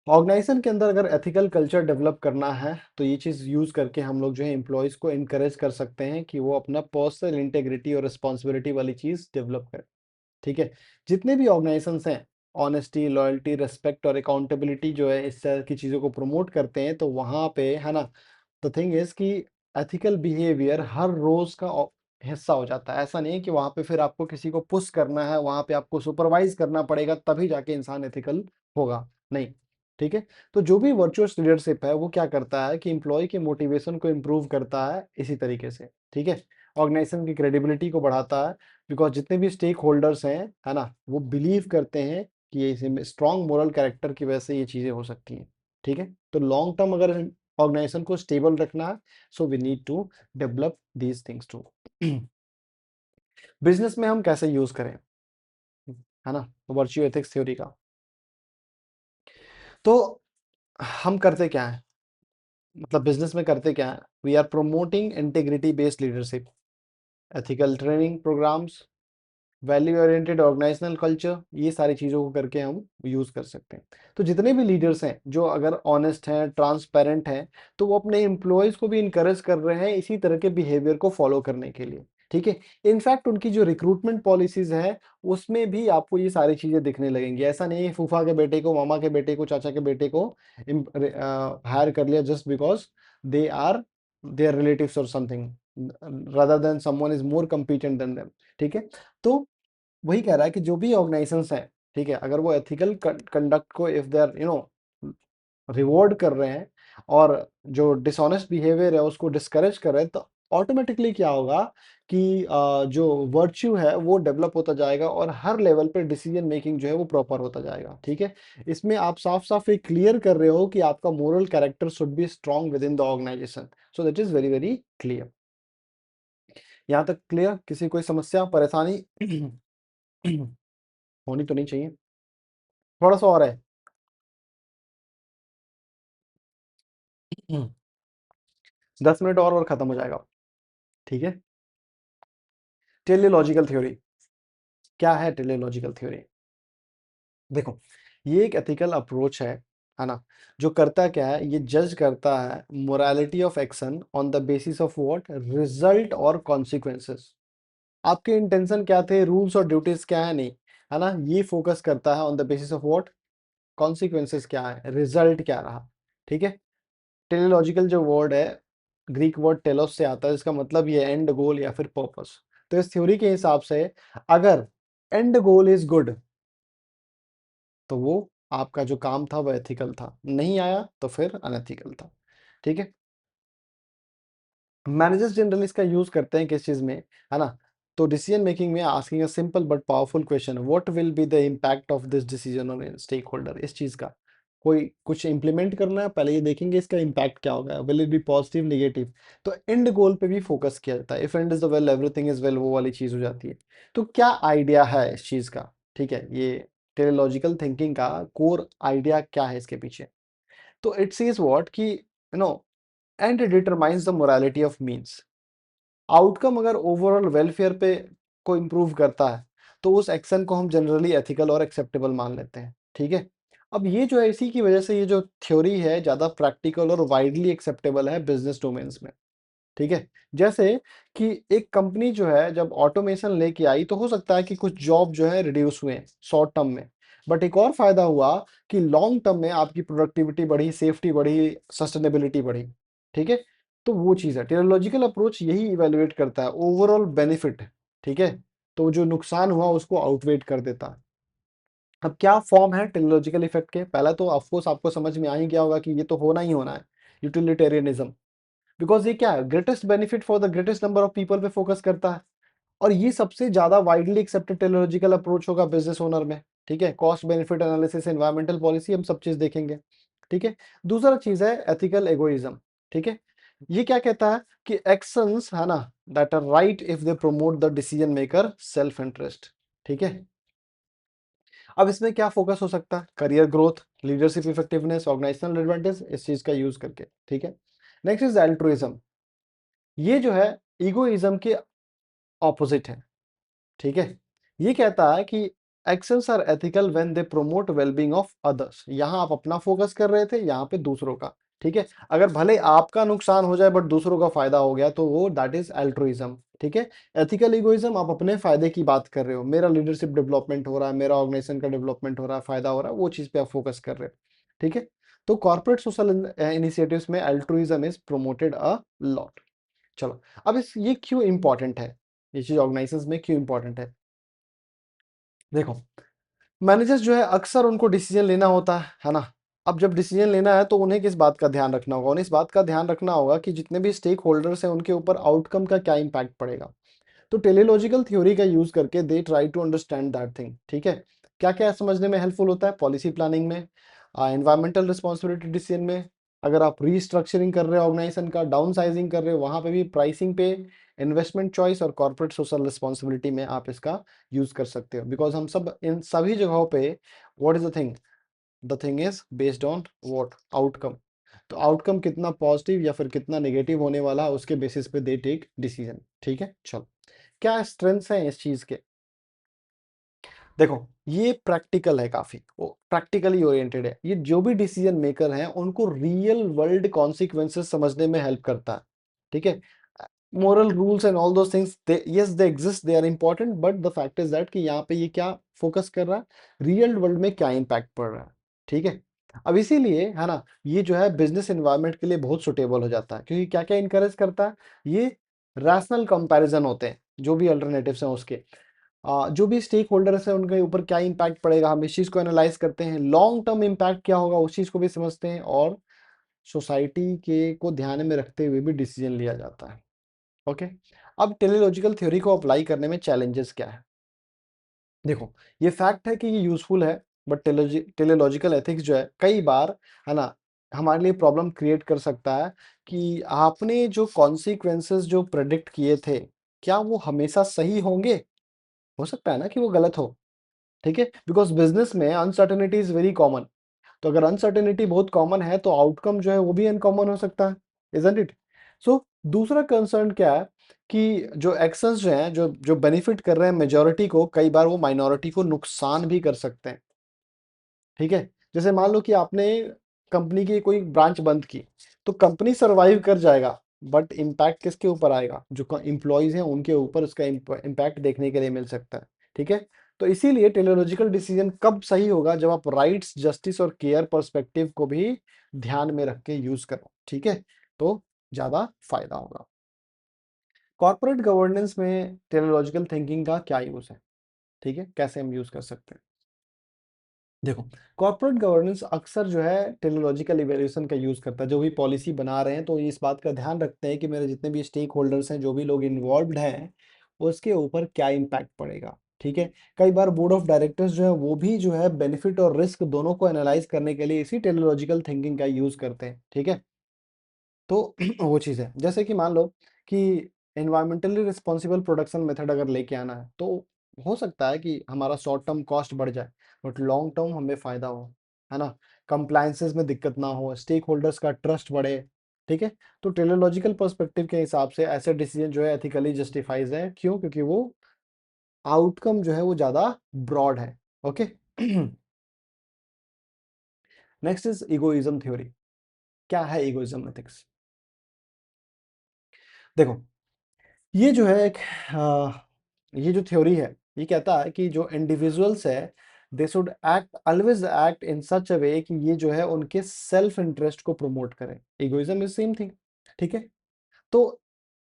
ऑर्गेनाइजेशन के अंदर अगर एथिकल कल्चर डेवलप करना है, तो ये चीज यूज करके हम लोग जो है एम्प्लॉयज को इनकरेज कर सकते हैं कि वो अपना पर्सनल इंटेग्रिटी और रिस्पॉन्सिबिलिटी वाली चीज डेवलप करें। ठीक है? जितने भी ऑर्गेनाइजेशंस हैं, ऑनेस्टी, लॉयल्टी, रिस्पेक्ट और अकाउंटेबिलिटी जो है इस तरह की चीजों को प्रमोट करते हैं, तो वहां पे है ना, द थिंग इज कि एथिकल बिहेवियर हर रोज का हिस्सा हो जाता है। ऐसा नहीं है कि वहां पे फिर आपको किसी को पुश करना है, वहां पे आपको सुपरवाइज करना पड़ेगा तभी जाके इंसान एथिकल होगा, नहीं। ठीक है? तो जो भी वर्चुअस लीडरशिप है वो क्या करता है कि इंप्लॉय के मोटिवेशन को इंप्रूव करता है इसी तरीके से। ठीक है? ऑर्गेनाइजेशन की क्रेडिबिलिटी को बढ़ाता है, बिकॉज जितने भी स्टेक होल्डर्स हैं, है ना, वो बिलीव करते हैं कि ये स्ट्रॉन्ग मोरल कैरेक्टर की वजह से ये चीजें हो सकती हैं। ठीक है? तो लॉन्ग टर्म अगर ऑर्गेनाइजेशन को स्टेबल रखना है, so we need to develop these things too. Business में हम कैसे यूज करें, है ना, वर्च्यू एथिक्स थ्योरी का? तो हम करते क्या है, मतलब बिजनेस में करते क्या है? We are promoting integrity based leadership, ethical training programmes, value oriented organizational culture, ये सारी चीजों को करके हम यूज कर सकते हैं। तो जितने भी लीडर्स हैं जो अगर ऑनेस्ट हैं, ट्रांसपेरेंट हैं, तो वो अपने एम्प्लॉयज को भी इंकरेज कर रहे हैं इसी तरह के बिहेवियर को फॉलो करने के लिए। ठीक है? इनफैक्ट उनकी जो रिक्रूटमेंट पॉलिसीज है, उसमें भी आपको ये सारी चीजें दिखने लगेंगी। ऐसा नहीं है फूफा के बेटे को, मामा के बेटे को, चाचा के बेटे को हायर कर लिया just because they are their relatives और something, rather than someone is more competent than them। ठीक है? तो वही कह रहा है कि जो भी ऑर्गेनाइजेशंस हैं, ठीक है, अगर वो एथिकल कंडक्ट को इफ दे आर रिवॉर्ड कर रहे हैं और जो डिसऑनेस्ट बिहेवियर है उसको डिस्करेज कर रहे हैं, तो ऑटोमेटिकली क्या होगा कि जो वर्च्यू है वो डेवलप होता जाएगा और हर लेवल पे डिसीजन मेकिंग जो है वो प्रॉपर होता जाएगा। ठीक है? इसमें आप साफ साफ एक क्लियर कर रहे हो कि आपका moral character should be strong within the organization. So that is very very clear. यहाँ तक क्लियर? किसी कोई समस्या, परेशानी? होनी तो नहीं चाहिए, थोड़ा सा और है। 10 मिनट और खत्म हो जाएगा। ठीक है। टेलीलॉजिकल थ्योरी, क्या है टेलीलॉजिकल थ्योरी? देखो, ये एक एथिकल अप्रोच है ना, जो करता क्या है, ये जज करता है morality of action on the basis of what, result और कॉन्सिक्वेंसेस। आपके इंटेंशन क्या थे, रूल्स और ड्यूटीज क्या है, नहीं, है ना, ये फोकस करता है on the basis of what, consequences क्या है, रिजल्ट क्या रहा। ठीक है। टेलीलॉजिकल जो वर्ड है, ग्रीक वर्ड टेलोस से आता है, इसका मतलब ये एंड गोल या फिर पर्पस। तो इस थ्योरी के हिसाब से अगर एंड गोल इज गुड, तो वो आपका जो काम था वो एथिकल था, नहीं आया तो फिर अनएथिकल था। ठीक है। मैनेजर्स जनरली इसका यूज करते हैं किस चीज में, है ना, तो डिसीजन मेकिंग में asking a simple but powerful question, what will be the impact of this decision on stakeholder. इस चीज का कोई कुछ इंप्लीमेंट करना है, पहले ये देखेंगे इसका इम्पैक्ट क्या होगा, will it be positive negative. तो एंड गोल पे भी फोकस किया जाता है, if and is the well everything is well, वो वाली चीज हो जाती है। तो क्या आइडिया है इस चीज का, ठीक है, ये टेलीलॉजिकल थिंकिंग का कोर आइडिया क्या है इसके पीछे। तो इट सेज व्हाट कि and determines the morality of means. Outcome अगर ओवरऑल वेलफेयर पे को इम्प्रूव करता है, तो उस एक्शन को हम जनरली एथिकल और एक्सेप्टेबल मान लेते हैं। ठीक है। अब ये जो है, इसी की वजह से ये जो थ्योरी है ज्यादा प्रैक्टिकल और वाइडली एक्सेप्टेबल है बिजनेस डोमेन्स में। ठीक है। जैसे कि एक कंपनी जो है जब ऑटोमेशन लेके आई, तो हो सकता है कि कुछ जॉब जो है रिड्यूस हुए शॉर्ट टर्म में, बट एक और फायदा हुआ कि लॉन्ग टर्म में आपकी प्रोडक्टिविटी बढ़ी, सेफ्टी बढ़ी, सस्टेनेबिलिटी बढ़ी। ठीक है। तो वो चीज है, टेक्नोलॉजिकल अप्रोच यही इवेल्युएट करता है ओवरऑल बेनिफिट। ठीक है। तो जो नुकसान हुआ उसको आउटवेट कर देता है। अब क्या फॉर्म है टेक्नोलॉजिकल इफेक्ट के, पहला तो ऑफकोर्स आपको समझ में आ ही गया होगा कि ये तो होना ही होना है, यूटिलिटेरियनिज्म। बिकॉज ये क्या है, greatest benefit for the greatest number of people पे फोकस करता है। और ये सबसे ज्यादा वाइडली एक्सेप्टेड टेक्नोलॉजिकल अप्रोच होगा बिजनेस ओनर में। ठीक है। Cost benefit analysis, environmental policy, हम सब चीज देखेंगे। ठीक है। दूसरा चीज है एथिकल एगोइज्म। ठीक है। ये क्या कहता है कि एक्शंस, है ना, that are right if they promote the decision maker self interest. ठीक है। अब इसमें क्या फोकस हो सकता है, career growth, leadership effectiveness, organizational advantage, इस चीज का यूज करके। ठीक है। Next is altruism. ये जो है ईगोइज्म के ऑपोजिट है। ठीक है। ये कहता है कि actions are ethical when they promote wellbeing of others. यहां आप अपना फोकस कर रहे थे, यहां पे दूसरों का। ठीक है। अगर भले आपका नुकसान हो जाए बट दूसरों का फायदा हो गया, तो वो दैट इज एल्ट्रुइज्म। ठीक है। एथिकल इगोइज्म, आप अपने फायदे की बात कर रहे हो, मेरा लीडरशिप डेवलपमेंट हो रहा है, मेरा ऑर्गेनाइजेशन का डेवलपमेंट हो रहा है, फायदा हो रहा है, वो चीज पे आप फोकस कर रहे हो। ठीक है। तो कॉर्पोरेट सोशल इनिशिएटिव्स में altruism is promoted a lot. चलो, अब इस ये क्यों इंपॉर्टेंट है, ये चीज ऑर्गेनाइजेशंस में क्यों इंपॉर्टेंट है। देखो, मैनेजर्स जो है अक्सर उनको डिसीजन लेना होता है ना। अब जब डिसीजन लेना है तो उन्हें किस बात का ध्यान रखना होगा, उन्हें इस बात का ध्यान रखना होगा कि जितने भी स्टेक होल्डर्स हैं उनके ऊपर आउटकम का क्या इंपैक्ट पड़ेगा। तो टेलीलॉजिकल थ्योरी का यूज करके they try to understand that thing. ठीक है। क्या क्या समझने में हेल्पफुल होता है, पॉलिसी प्लानिंग में, एनवायरमेंटल रिस्पॉन्सिबिलिटी डिसीजन में, अगर आप रीस्ट्रक्चरिंग कर रहे हो ऑर्गेनाइजेशन का, डाउन साइजिंग कर रहे हो, वहां पे भी प्राइसिंग पे, इन्वेस्टमेंट चॉइस और कॉर्पोरेट सोशल रिस्पॉन्सिबिलिटी में आप इसका यूज कर सकते हो। बिकॉज हम सब इन सभी जगहों पे, what is the thing is based on what, outcome. तो आउटकम कितना पॉजिटिव या फिर कितना नेगेटिव होने वाला है, उसके बेसिस पे दे टेक डिसीजन। ठीक है। चलो, क्या स्ट्रेंथ्स हैं इस चीज के, देखो, ये प्रैक्टिकल है, काफी वो प्रैक्टिकली ओरिएंटेड है। ये जो भी डिसीजन मेकर हैं उनको रियल वर्ल्ड कॉन्सिक्वेंसेस समझने में हेल्प करता है। ठीक है। Moral rules and all those things, yes they exist, they are important, but the fact is that कि यहाँ पे ये क्या फोकस कर रहा है, रियल वर्ल्ड में क्या इंपैक्ट पड़ रहा है। ठीक है। अब इसीलिए, है ना, ये जो है बिजनेस एनवायरनमेंट के लिए बहुत सुटेबल हो जाता है, क्योंकि क्या क्या इनकरेज करता है, ये रैशनल कंपैरिजन होते हैं, जो भी अल्टरनेटिव्स हैं उसके, जो भी स्टेक होल्डर्स हैं उनके ऊपर क्या इंपैक्ट पड़ेगा, हम इस चीज को एनालाइज करते हैं, लॉन्ग टर्म इंपैक्ट क्या होगा उस चीज को भी समझते हैं, और सोसाइटी के को ध्यान में रखते हुए भी डिसीजन लिया जाता है। ओके। अब टेलीलॉजिकल थ्योरी को अप्लाई करने में चैलेंजेस क्या है, देखो, ये फैक्ट है कि ये यूजफुल है, बट टेलीलॉजिकल एथिक्स जो है कई बार, है ना, हमारे लिए प्रॉब्लम क्रिएट कर सकता है कि आपने जो कॉन्सिक्वेंसेस जो प्रेडिक्ट किए थे, क्या वो हमेशा सही होंगे, हो सकता है ना कि वो गलत हो। ठीक है, बिकॉज बिजनेस में अनसर्टेनिटी इज वेरी कॉमन। तो अगर अनसर्टेनिटी बहुत कॉमन है तो आउटकम जो है वो भी अनकॉमन हो सकता है, इजंट इट? सो दूसरा कंसर्न क्या है कि जो एक्शंस जो हैं, जो बेनिफिट कर रहे हैं मेजोरिटी को, कई बार वो माइनॉरिटी को नुकसान भी कर सकते हैं। ठीक है, जैसे मान लो कि आपने कंपनी की कोई ब्रांच बंद की, तो कंपनी सरवाइव कर जाएगा, बट इम्पैक्ट किसके ऊपर आएगा? जो इंप्लॉयज हैं उनके ऊपर उसका इम्पैक्ट देखने के लिए मिल सकता है। ठीक है, तो इसीलिए टेलीलॉजिकल डिसीजन कब सही होगा? जब आप राइट्स, जस्टिस और केयर पर्सपेक्टिव को भी ध्यान में रख के यूज करो। ठीक है, तो ज्यादा फायदा होगा। कॉर्पोरेट गवर्नेंस में टेलीलॉजिकल थिंकिंग का क्या यूज है? ठीक है, कैसे हम यूज कर सकते हैं? देखो, कॉर्पोरेट गवर्नेंस अक्सर जो है टेक्नोलॉजिकल इवैल्यूएशन का यूज करता है। जो भी पॉलिसी बना रहे हैं तो ये इस बात का ध्यान रखते हैं कि मेरे जितने भी स्टेक होल्डर्स हैं, जो भी लोग इन्वॉल्व्ड हैं, उसके ऊपर क्या इम्पैक्ट पड़ेगा। ठीक है, कई बार बोर्ड ऑफ डायरेक्टर्स जो है वो भी जो है बेनिफिट और रिस्क दोनों को एनालाइज करने के लिए इसी टेक्नोलॉजिकल थिंकिंग का यूज करते हैं। ठीक है, तो वो चीज़ है, जैसे कि मान लो कि एनवायरमेंटली रिस्पॉन्सिबल प्रोडक्शन मेथड अगर लेके आना है, तो हो सकता है कि हमारा शॉर्ट टर्म कॉस्ट बढ़ जाए, बट लॉन्ग टर्म हमें फायदा हो, है ना? कंप्लायंसेस में दिक्कत ना हो, स्टेक होल्डर्स का ट्रस्ट बढ़े। ठीक है, तो टेलीलॉजिकल पर्सपेक्टिव के हिसाब से ऐसे डिसीजन जो है एथिकली जस्टिफाइज है। क्यों? क्योंकि वो आउटकम जो है वो ज्यादा ब्रॉड है। Okay. Next is egoism theory. क्या है इगोइज्म एथिक्स? देखो, ये जो है एक ये जो थ्योरी है, ये कहता है कि जो इंडिविजुअल्स है, they should act, always act in such a way कि ये जो है उनके सेल्फ इंटरेस्ट को प्रमोट करे। Egoism is same thing. ठीक है, तो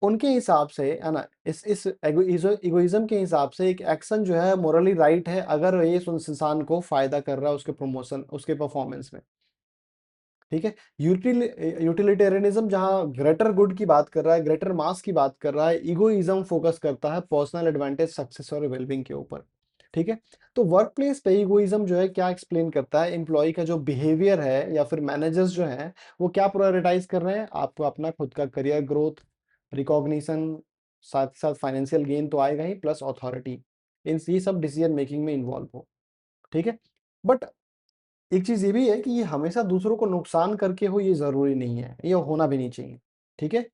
उनके हिसाब से, है ना, इस इगोइज्म के हिसाब से एक एक्शन जो है मोरली राइट है अगर ये उस इंसान को फायदा कर रहा है उसके प्रमोशन, उसके परफॉर्मेंस में। ठीक है, यूटिलिटेरियनिज्म जहां ग्रेटर गुड की बात कर रहा है, ग्रेटर मास की बात कर रहा है, इगोइज्म फोकस करता है पर्सनल एडवांटेज, सक्सेस और वेलबींग के ऊपर। ठीक है, तो वर्क प्लेस पे इगोइज्म जो है क्या एक्सप्लेन करता है? एम्प्लॉय का जो बिहेवियर है या फिर मैनेजर्स जो हैं वो क्या प्रायोरिटाइज कर रहे हैं? आपको अपना खुद का करियर ग्रोथ, रिकॉग्निशन, साथ साथ फाइनेंशियल गेन तो आएगा ही, प्लस अथॉरिटी, इन ये सब डिसीजन मेकिंग में इन्वॉल्व हो। ठीक है, बट एक चीज ये भी है कि ये हमेशा दूसरों को नुकसान करके हो, ये जरूरी नहीं है, ये होना भी नहीं चाहिए। ठीक है,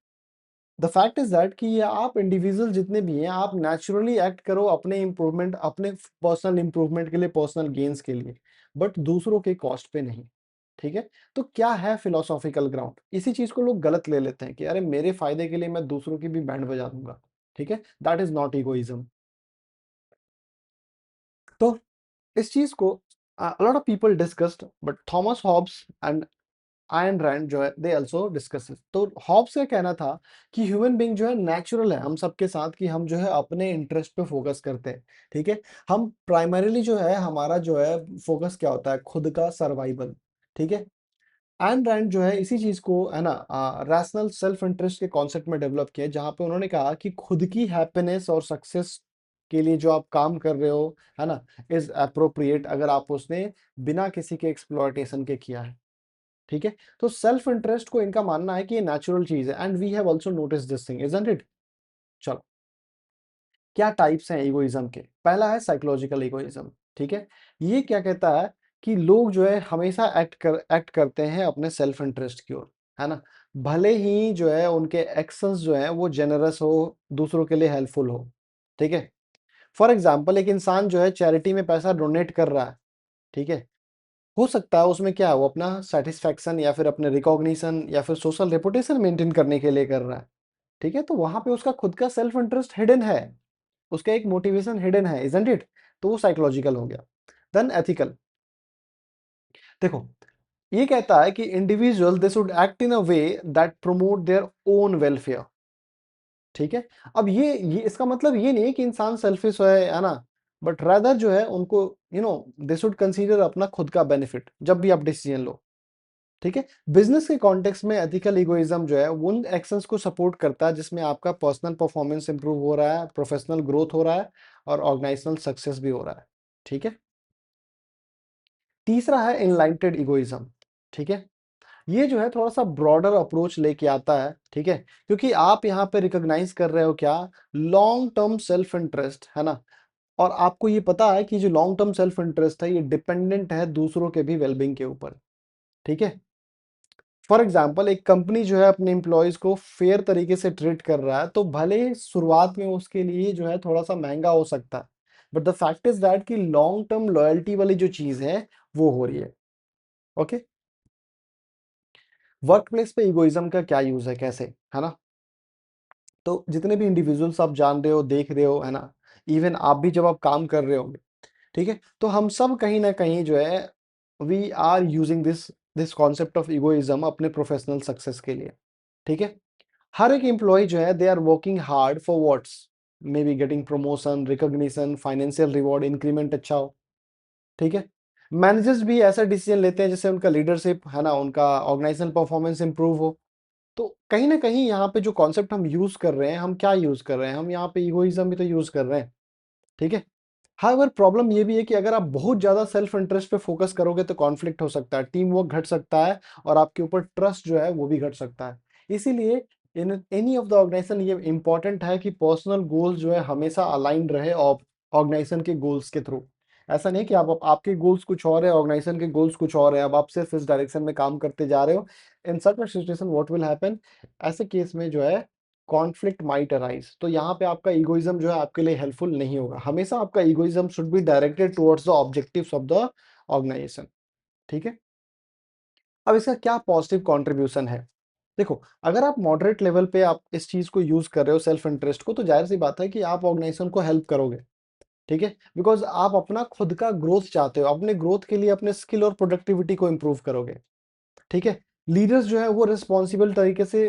द फैक्ट इज दैट कि ये आप इंडिविजुअल जितने भी हैं, आप नेचुरली एक्ट करो अपने इंप्रूवमेंट, अपने पर्सनल इंप्रूवमेंट के लिए, पर्सनल गेन्स के लिए, बट दूसरों के कॉस्ट पे नहीं। ठीक है, तो क्या है फिलोसॉफिकल ग्राउंड? इसी चीज को लोग गलत ले लेते हैं कि अरे मेरे फायदे के लिए मैं दूसरों की भी बैंड बजा दूंगा। ठीक है, दैट इज नॉट इगोइज्म। तो इस चीज को lot of people discussed, but Thomas Hobbes and Ayn Rand जो है दे आल्सो डिस्कस। तो हॉब्स का कहना था कि ह्यूमन बीइंग जो है नेचुरल है हम सबके साथ कि हम जो है अपने इंटरेस्ट पे फोकस करते हैं। ठीक है, हम प्राइमरीली जो है हमारा जो है फोकस क्या होता है? खुद का सर्वाइवल। ठीक है, आयन रैंड जो है इसी चीज को, है ना, रैशनल सेल्फ इंटरेस्ट के कॉन्सेप्ट में डेवलप किया, जहां पे उन्होंने कहा कि खुद की हैप्पीनेस और सक्सेस के लिए जो आप काम कर रहे हो, है ना, इज अप्रोप्रिएट अगर आप उसने बिना किसी के एक्सप्लॉयटेशन के किया है। ठीक है, तो सेल्फ इंटरेस्ट को इनका मानना है कि ये नेचुरल चीज है, and we have also notice this thing, isn't it? चलो, क्या टाइप्स हैं इगोइज्म के? पहला है साइकोलॉजिकल इगोइज्म। ठीक है, ये क्या कहता है कि लोग जो है हमेशा एक्ट करते हैं अपने सेल्फ इंटरेस्ट की ओर, है ना, भले ही जो है उनके एक्शंस जो है वो जेनरस हो, दूसरों के लिए हेल्पफुल हो। ठीक है, फॉर एग्जाम्पल एक इंसान जो है चैरिटी में पैसा डोनेट कर रहा है। ठीक है, हो सकता है उसमें क्या है, वो अपना सेटिस्फैक्शन या फिर अपने रिकॉग्निशन या फिर सोशल रेपुटेशन मेंटेन करने के लिए कर रहा है। ठीक है, तो वहां पे उसका खुद का सेल्फ इंटरेस्ट हिडन है, उसका एक मोटिवेशन हिडन है, इजंट इट? तो वो साइकोलॉजिकल हो गया। Then ethical. देखो, ये कहता है कि individual they should act in a way that promote their own welfare. ठीक है, अब ये इसका मतलब ये नहीं है कि इंसान सेल्फिश है ना, बट रादर जो है उनको, दे शुड कंसीडर अपना खुद का बेनिफिट जब भी आप डिसीजन लो। ठीक है, बिजनेस के कॉन्टेक्स्ट में एथिकल इगोइज्म जो है उन एक्शंस को सपोर्ट करता है जिसमें आपका पर्सनल परफॉर्मेंस इंप्रूव हो रहा है, प्रोफेशनल ग्रोथ हो रहा है और ऑर्गेनाइजेशनल सक्सेस भी हो रहा है। ठीक है, तीसरा है इनलाइटेड इगोइज्म। ठीक है, ये जो है थोड़ा सा ब्रॉडर अप्रोच लेके आता है। ठीक है, क्योंकि आप यहाँ पे रिकॉग्नाइज कर रहे हो क्या? लॉन्ग टर्म सेल्फ इंटरेस्ट, है ना, और आपको ये पता है कि जो लॉन्ग टर्म सेल्फ इंटरेस्ट है ये डिपेंडेंट है दूसरों के भी वेलबींग के ऊपर, ठीक है। फॉर एग्जाम्पल एक कंपनी जो है अपने एम्प्लॉयज को फेयर तरीके से ट्रीट कर रहा है, तो भले ही शुरुआत में उसके लिए जो है थोड़ा सा महंगा हो सकता है, but the fact is that कि लॉन्ग टर्म लॉयल्टी वाली जो चीज है वो हो रही है। ओके, वर्क प्लेस पे इगोइज्म का क्या यूज है, कैसे, है ना। तो जितने भी इंडिविजुअल्स आप जान रहे हो, देख रहे हो, है ना, इवन आप भी जब आप काम कर रहे होंगे, ठीक है, तो हम सब कहीं ना कहीं जो है we are using this concept of egoism अपने प्रोफेशनल सक्सेस के लिए, ठीक है। हर एक एम्प्लॉय जो है they are working hard for what's, maybe getting promotion, recognition, financial reward, increment अच्छा हो, ठीक है। मैनेजर्स भी ऐसा डिसीजन लेते हैं जिससे उनका लीडरशिप, है ना, उनका ऑर्गेनाइजेशनल परफॉर्मेंस इंप्रूव हो। तो कहीं ना कहीं यहाँ पे जो कॉन्सेप्ट हम यूज कर रहे हैं, हम क्या यूज कर रहे हैं, हम यहाँ पे इगोइज्म भी तो यूज कर रहे हैं, ठीक है। हाउएवर प्रॉब्लम ये भी है कि अगर आप बहुत ज्यादा सेल्फ इंटरेस्ट पे फोकस करोगे तो कॉन्फ्लिक्ट हो सकता है, टीम वर्क घट सकता है, और आपके ऊपर ट्रस्ट जो है वो भी घट सकता है। इसीलिए in any of the organization ये इंपॉर्टेंट है कि पर्सनल गोल्स जो है हमेशा अलाइंड रहे ऑर्गेनाइजेशन के गोल्स के थ्रू। ऐसा नहीं कि आपके गोल्स कुछ और है, ऑर्गेनाइजेशन के गोल्स कुछ और है, अब आप सिर्फ इस डायरेक्शन में काम करते जा रहे हो। In such situation what will happen, ऐसे केस में जो है कॉन्फ्लिक्ट माइट अराइज। तो यहाँ पे आपका ईगोइज्म जो है आपके लिए हेल्पफुल नहीं होगा। हमेशा आपका egoism should be directed towards the objectives of the organization, ठीक है। अब इसका क्या पॉजिटिव कंट्रीब्यूशन है, देखो, अगर आप मॉडरेट लेवल पे आप इस चीज को यूज कर रहे हो सेल्फ इंटरेस्ट को, तो जाहिर सी बात है कि आप ऑर्गेनाइजेशन को हेल्प करोगे, ठीक है। बिकॉज आप अपना खुद का ग्रोथ चाहते हो, अपने ग्रोथ के लिए अपने स्किल और प्रोडक्टिविटी को इंप्रूव करोगे, ठीक है। लीडर्स जो है वो रिस्पॉन्सिबल तरीके से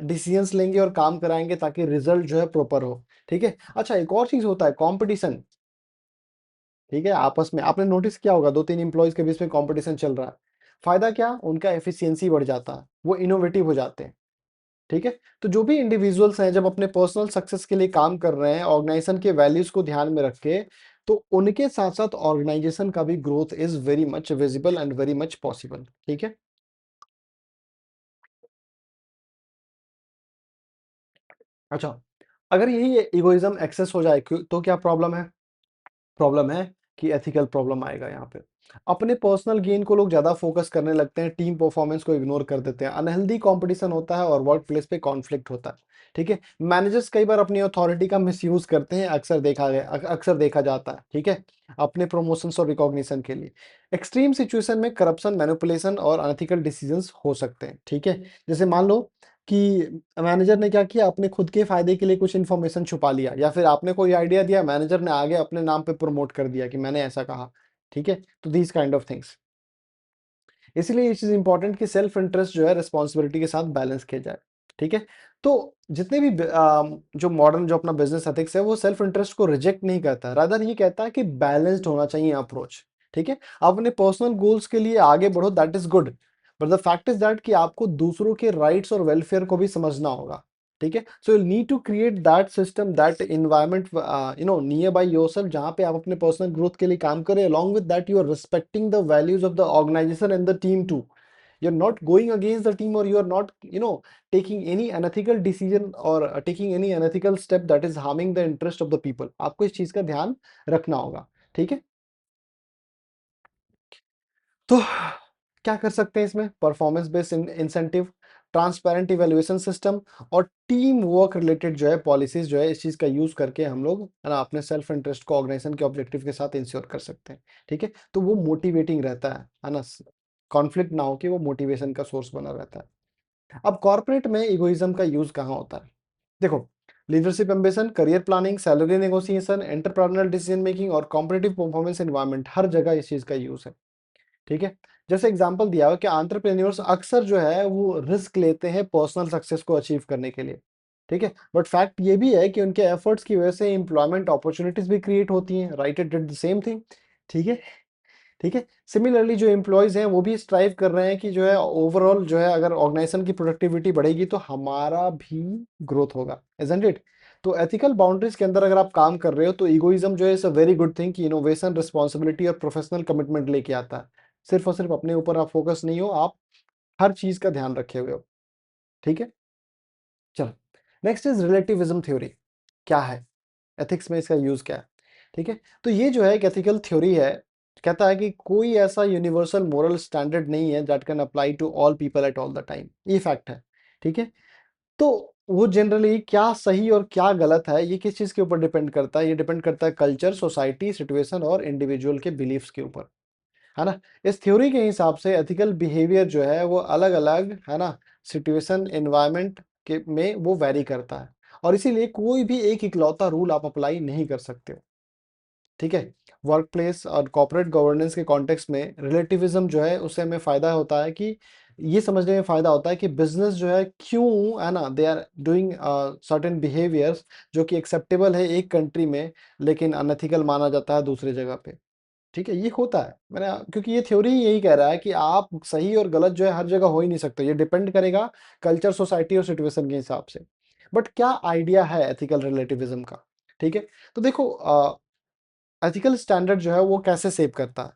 डिसीजंस लेंगे और काम कराएंगे ताकि रिजल्ट जो है प्रॉपर हो, ठीक है। अच्छा, एक और चीज होता है कंपटीशन, ठीक है। आपस में आपने नोटिस किया होगा दो तीन एम्प्लॉयज के बीच में कंपटीशन चल रहा है, फायदा क्या, उनका एफिशिएंसी बढ़ जाता है, वो इनोवेटिव हो जाते हैं, ठीक है। तो जो भी इंडिविजुअल्स हैं जब अपने पर्सनल सक्सेस के लिए काम कर रहे हैं ऑर्गेनाइजेशन के वैल्यूज को ध्यान में रख के, तो उनके साथ साथ ऑर्गेनाइजेशन का भी growth is very much visible and very much possible, ठीक है। अच्छा, अगर यही इगोइज्म एक्सेस हो जाए तो क्या प्रॉब्लम है, प्रॉब्लम है कि एथिकल प्रॉब्लम आएगा यहाँ पे। अपने पर्सनल गेन को लोग ज्यादा फोकस करने लगते हैं, टीम परफॉर्मेंस को इग्नोर कर देते हैं, अनहेल्दी कंपटीशन होता है और वर्क प्लेस पे कॉन्फ्लिक्ट होता है, ठीक है। मैनेजर्स कई बार अपनी अथॉरिटी का मिसयूज करते हैं, अक्सर देखा जाता है, ठीक है, अपने प्रमोशंस और रिकॉग्निशन के लिए। एक्सट्रीम सिचुएशन में करप्शन, मैनिपुलेशन और अनएथिकल डिसीजंस हो सकते हैं, ठीक है। जैसे मान लो कि मैनेजर ने क्या किया, अपने खुद के फायदे के लिए कुछ इन्फॉर्मेशन छुपा लिया, या फिर आपने कोई आइडिया दिया, मैनेजर ने आगे अपने नाम पे प्रमोट कर दिया कि मैंने ऐसा कहा, ठीक है। तो दीज काइंड ऑफ थिंग्स, इसीलिए ये चीज इंपॉर्टेंट कि सेल्फ इंटरेस्ट जो है रिस्पॉन्सिबिलिटी के साथ बैलेंस किया जाए, ठीक है। तो जितने भी जो मॉडर्न जो अपना बिजनेस एथिक्स है वो सेल्फ इंटरेस्ट को रिजेक्ट नहीं करता, रादर ये कहता है कि बैलेंस्ड होना चाहिए अप्रोच, ठीक है। आप अपने पर्सनल गोल्स के लिए आगे बढ़ो, that is good, but the fact is that कि आपको दूसरों के राइट्स और वेलफेयर को भी समझना होगा, ठीक है। So you need to create that system, that environment, near by yourself, जहां पे आप अपने पर्सनल ग्रोथ के लिए काम करें, along with that you are respecting the values of the organization and the team too. You're not going against the team, or you are not, taking any unethical decision or taking any unethical step that is harming the interest of the people. आपको इस चीज का ध्यान रखना होगा, ठीक है। तो क्या कर सकते हैं इसमें, performance based incentive, transparent evaluation system और टीम वर्क रिलेटेड जो है पॉलिसीज जो है, इस चीज का यूज करके हम लोग, है ना, अपने सेल्फ इंटरेस्ट को ऑर्गेनाइजेशन के ऑब्जेक्टिव के साथ इंश्योर कर सकते हैं, ठीक है। तो वो मोटिवेटिंग रहता है ना, कॉन्फ्लिक्ट ना हो कि वो मोटिवेशन का सोर्स बना रहता है। अब कॉर्पोरेट में इगोइज्म का यूज कहाँ होता है, देखो, leadership ambition, career planning, salary negotiation, entrepreneurial decision making और कॉम्पिटिटिव परफॉर्मेंस एनवायरनमेंट, हर जगह इस चीज का यूज है, ठीक है। जैसे एग्जांपल दिया हुआ कि एंटरप्रेन्योर्स अक्सर जो है वो रिस्क लेते हैं पर्सनल सक्सेस को अचीव करने के लिए, ठीक है। बट फैक्ट ये भी है कि उनके एफर्ट्स की वजह से एम्प्लॉयमेंट अपॉर्चुनिटीज भी क्रिएट होती हैं, right, it did the same thing, ठीक है, ठीक है। सिमिलरली जो एम्प्लॉयज हैं वो भी स्ट्राइव कर रहे हैं कि जो है ओवरऑल जो है अगर ऑर्गेनाइजेशन की प्रोडक्टिविटी बढ़ेगी तो हमारा भी ग्रोथ होगा, इजंट इट। तो एथिकल बाउंड्रीज के अंदर अगर आप काम कर रहे हो तो इगोइज्म जो है it's a very good thing कि इनोवेशन, रिस्पॉन्सिबिलिटी और प्रोफेशनल कमिटमेंट लेके आता है। सिर्फ और सिर्फ अपने ऊपर आप फोकस नहीं हो, आप हर चीज का ध्यान रखे हुए हो, ठीक है। चलो, नेक्स्ट इज रिलेटिविज्म थ्योरी, क्या है, एथिक्स में इसका यूज क्या है। ठीक है। तो ये जो है एक एथिकल थ्योरी है, कहता है कि कोई ऐसा यूनिवर्सल मोरल स्टैंडर्ड नहीं है that can apply to all people at all the time, ये फैक्ट है। ठीक है। तो वो जनरली क्या सही और क्या गलत है, ये किस चीज के ऊपर डिपेंड करता है, ये डिपेंड करता है कल्चर, सोसाइटी, सिचुएशन और इंडिविजुअल के बिलीफ्स के ऊपर, है ना। इस थ्योरी के हिसाब से एथिकल बिहेवियर जो है वो अलग अलग, है ना, सिचुएशन, एनवायरनमेंट के में वो वेरी करता है, और इसीलिए कोई भी एक इकलौता रूल आप अप्लाई नहीं कर सकते हो। ठीक है। वर्क प्लेस और कॉर्पोरेट गवर्नेंस के कॉन्टेक्स्ट में रिलेटिविज्म जो है उससे हमें फायदा होता है कि ये समझने में फायदा होता है कि बिजनेस जो है क्यों, है ना, they are doing certain behaviours जो कि एक्सेप्टेबल है एक कंट्री में लेकिन अनएथिकल माना जाता है दूसरी जगह पे। ठीक है, ये होता है, क्योंकि ये थ्योरी यही कह रहा है कि आप सही और गलत जो है हर जगह हो ही नहीं सकते, ये डिपेंड करेगा कल्चर, सोसाइटी और सिचुएशन के हिसाब से। बट क्या आइडिया है एथिकल रिलेटिविज्म का? ठीक है। तो देखो, एथिकल स्टैंडर्ड जो है वो कैसे सेव करता है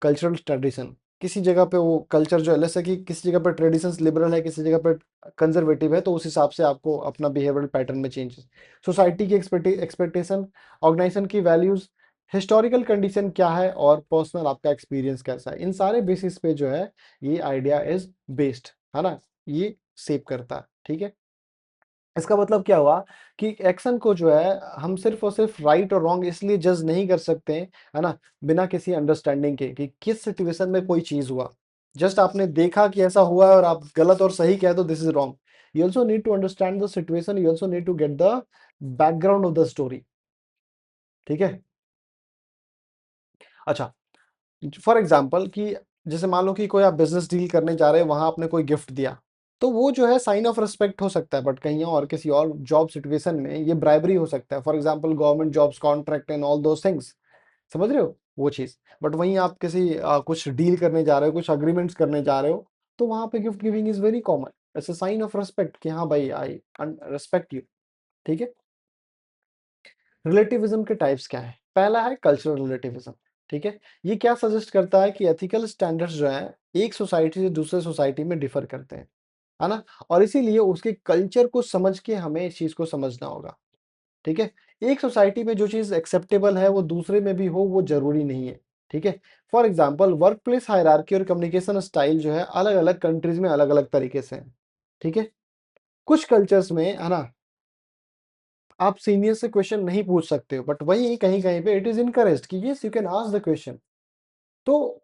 कल्चरल ट्रेडिशन। किसी जगह पे वो कल्चर जो है, जैसे कि किसी जगह पे ट्रेडिशंस लिबरल है, किसी जगह पे कंजर्वेटिव है, तो उस हिसाब से आपको अपना बिहेवियरल पैटर्न में चेंजेस, सोसाइटी की एक्सपेक्टेशन, ऑर्गेनाइजेशन की वैल्यूज, हिस्टोरिकल कंडीशन क्या है और पर्सनल आपका एक्सपीरियंस कैसा है, इन सारे बेसिस पे जो है ये आइडिया इज बेस्ड, है ना, ये सेव करता है। ठीक है। इसका मतलब क्या हुआ कि एक्शन को जो है हम सिर्फ और सिर्फ राइट और रॉन्ग इसलिए जज नहीं कर सकते हैं, है ना, बिना किसी अंडरस्टैंडिंग के कि किस सिचुएशन में कोई चीज हुआ। जस्ट आपने देखा कि ऐसा हुआ है और आप गलत और सही कह दो, this is wrong. You also need to understand the situation, you also need to get the background of the story. ठीक है। अच्छा, फॉर एग्जाम्पल कि जैसे मान लो कि कोई आप बिजनेस डील करने जा रहे हैं, वहां आपने कोई गिफ्ट दिया, तो वो जो है साइन ऑफ रिस्पेक्ट हो सकता है, बट कहीं और किसी और जॉब सिचुएशन में ये ब्राइबरी हो सकता है। For example government jobs, contract and all those things, समझ रहे हो वो चीज। बट वहीं आप किसी कुछ डील करने जा रहे हो, कुछ अग्रीमेंट्स करने जा रहे हो, तो वहां पे gift giving is very common as a sign of respect कि हाँ भाई, आई रिस्पेक्ट यू। ठीक है। रिलेटिविज्म के टाइप्स क्या है? पहला है कल्चरल रिलेटिविज्म। ठीक है। ये क्या सजेस्ट करता है कि एथिकल स्टैंडर्ड्स जो है एक सोसाइटी से दूसरे सोसाइटी में डिफर करते हैं, है ना, और इसीलिए उसके कल्चर को समझ के हमें इस चीज को समझना होगा। ठीक है। एक सोसाइटी में जो चीज एक्सेप्टेबल है वो दूसरे में भी हो, वो जरूरी नहीं है। ठीक है। For example work place hierarchy और कम्युनिकेशन स्टाइल जो है अलग अलग कंट्रीज में अलग अलग तरीके से है। ठीक है। कुछ कल्चर्स में, है ना, आप सीनियर से क्वेश्चन नहीं पूछ सकते हो, बट वही कहीं कहीं पे इट इज इनकरेज्ड कि yes you can ask the question. तो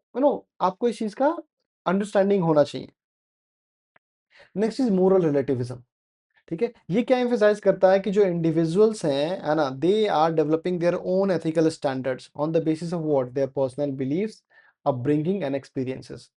आपको इस चीज का अंडरस्टैंडिंग होना चाहिए। Next is moral relativism. ठीक है। ये क्या एम्फेसाइज करता है कि जो इंडिविजुअल्स हैं, है ना, they are developing their own ethical standards on the basis of what their personal believes, upbringing and experiences.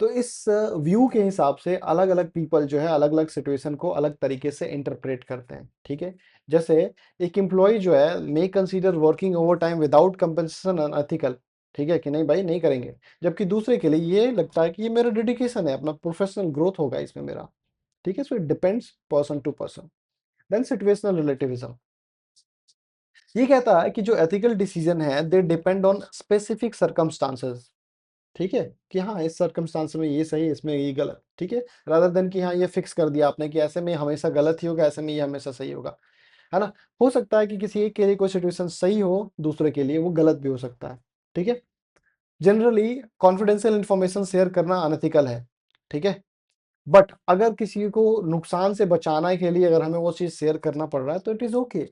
तो इस व्यू के हिसाब से अलग अलग पीपल जो है अलग अलग सिचुएशन को अलग तरीके से इंटरप्रेट करते हैं। ठीक है। जैसे एक एम्प्लॉय जो है may consider working over time without compensation unethical. ठीक है कि नहीं भाई, नहीं करेंगे। जबकि दूसरे के लिए ये लगता है कि ये मेरा डेडिकेशन है, अपना प्रोफेशनल ग्रोथ होगा इसमें मेरा। ठीक है। So it depends person to person. Then situational relativism, ये कहता है कि जो एथिकल डिसीजन है they depend on specific circumstances. ठीक है, कि हाँ इस सर्कमस्टांस में ये सही, इसमें ये गलत। ठीक है। रादर देन कि हाँ ये फिक्स कर दिया आपने कि ऐसे में हमेशा गलत ही होगा, ऐसे में ये हमेशा सही होगा, है ना। हो सकता है कि किसी एक के लिए कोई सिचुएशन सही हो, दूसरे के लिए वो गलत भी हो सकता है। ठीक है। जनरली कॉन्फिडेंशियल इंफॉर्मेशन शेयर करना अनएथिकल है। ठीक है। बट अगर किसी को नुकसान से बचाने के लिए अगर हमें वो चीज शेयर करना पड़ रहा है तो इट इज ओके।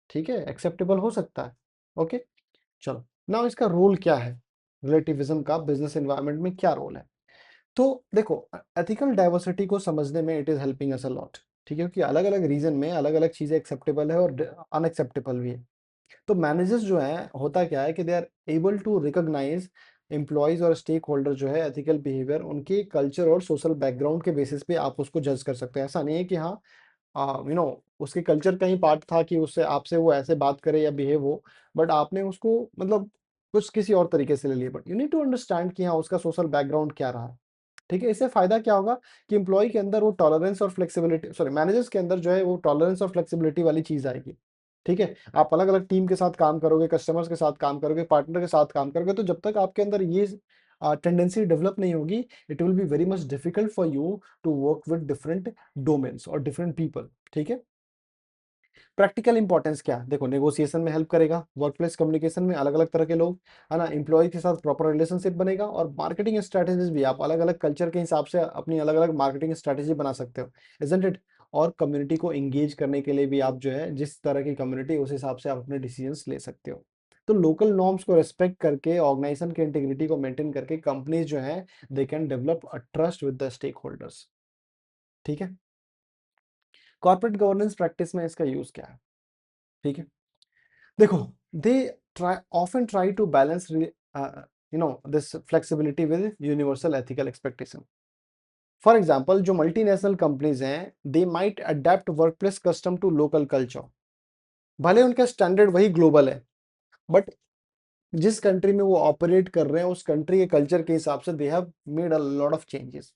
ठीक है, एक्सेप्टेबल हो सकता है। ओके। चलो, नाउ इसका रोल क्या है, रिलेटिविज्म का बिजनेस एनवायरनमेंट में क्या रोल है? तो देखो, एथिकल डाइवर्सिटी को समझने में it is helping us a lot. ठीक है, क्योंकि अलग अलग रीजन में अलग अलग चीजें एक्सेप्टेबल है और अनएक्सेप्टेबल भी है। तो मैनेजर्स जो है, होता क्या है कि they are able to recognize employees और स्टेक होल्डर जो है एथिकल बिहेवियर उनके कल्चर और सोशल बैकग्राउंड के बेसिस पे आप उसको जज कर सकते हैं। ऐसा नहीं है कि हाँ उसके कल्चर का ही पार्ट था कि उससे आपसे वो ऐसे बात करे या बिहेव हो, बट आपने उसको मतलब कुछ किसी और तरीके से ले लिया। But you need to understand कि हाँ उसका सोशल बैकग्राउंड क्या रहा। ठीक है। इससे फायदा क्या होगा कि एम्प्लॉय के अंदर वो टॉलरेंस और फ्लेक्सिबिलिटी, सॉरी मैनेजर्स के अंदर जो है वो टॉलरेंस और फ्लेक्सिबिलिटी वाली चीज आएगी। ठीक है। आप अलग अलग टीम के साथ काम करोगे, कस्टमर्स के साथ काम करोगे, पार्टनर के साथ काम करोगे, तो जब तक आपके अंदर ये टेंडेंसी डेवलप नहीं होगी, it will be very much difficult for you to work with different domains और डिफरेंट पीपल। ठीक है। प्रैक्टिकल इंपॉर्टेंस क्या है? देखो, नेगोशिएशन में हेल्प करेगा, वर्क प्लेस कम्युनिकेशन में अलग अलग तरह के लोग, है ना, एम्प्लॉय के साथ प्रॉपर रिलेशनशिप बनेगा, और मार्केटिंग स्ट्रेटेजीज भी आप अलग अलग कल्चर के हिसाब से अपनी अलग अलग मार्केटिंग स्ट्रेटेजी बना सकते हो, इजंट इट? और कम्युनिटी को एंगेज करने के लिए भी आप जो है, जिस तरह की कम्युनिटी उस हिसाब से आप अपने डिसीजंस ले सकते हो। तो लोकल नॉर्म्स को रिस्पेक्ट करके, ऑर्गेनाइजेशन के इंटीग्रिटी को मेंटेन करके, कंपनीज जो है they can develop a trust with the stakeholders. ठीक है। कॉर्पोरेट गवर्नेंस प्रैक्टिस में इसका यूज क्या है? ठीक है, देखो, दे try often try to balance this flexibility with universal ethical expectation. For example, जो मल्टीनेशनल कंपनीज हैं, they might adapt workplace custom to local culture. भले उनका स्टैंडर्ड वही ग्लोबल है, बट जिस कंट्री में वो ऑपरेट कर रहे हैं, उस कंट्री के कल्चर के हिसाब से they have made a lot of changes.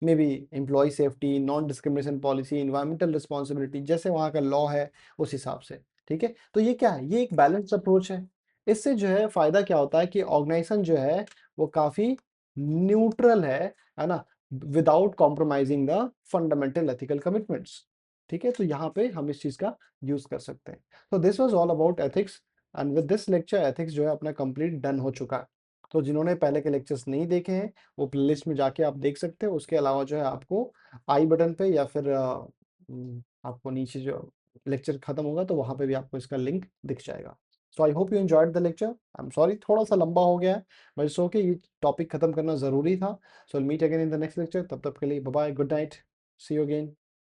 Maybe employee safety, non discrimination policy, environmental responsibility, जैसे वहाँ का लॉ है उस हिसाब से। ठीक है, तो ये क्या है? ये एक बैलेंस अप्रोच है। इससे जो है फायदा क्या होता है कि ऑर्गेनाइजेशन जो है वो काफी न्यूट्रल है ना, without compromising the fundamental ethical commitments. ठीक है, तो यहाँ पे हम इस चीज का यूज कर सकते हैं। तो this was all about ethics, and with this lecture ethics जो है अपना कंप्लीट डन हो चुका है। तो जिन्होंने पहले के लेक्चर्स नहीं देखे हैं, वो प्लेलिस्ट में जाके आप देख सकते हो। उसके अलावा जो है आपको आई बटन पे या फिर आपको नीचे जो लेक्चर खत्म होगा तो वहां पे भी आपको इसका लिंक दिख जाएगा। So I hope you enjoyed the lecture. I am sorry थोड़ा सा लंबा हो गया है, बट इट्स ओके, ये टॉपिक खत्म करना जरूरी था। So meet again in the next lecture. तब तक के लिए bye bye, good night, see you again.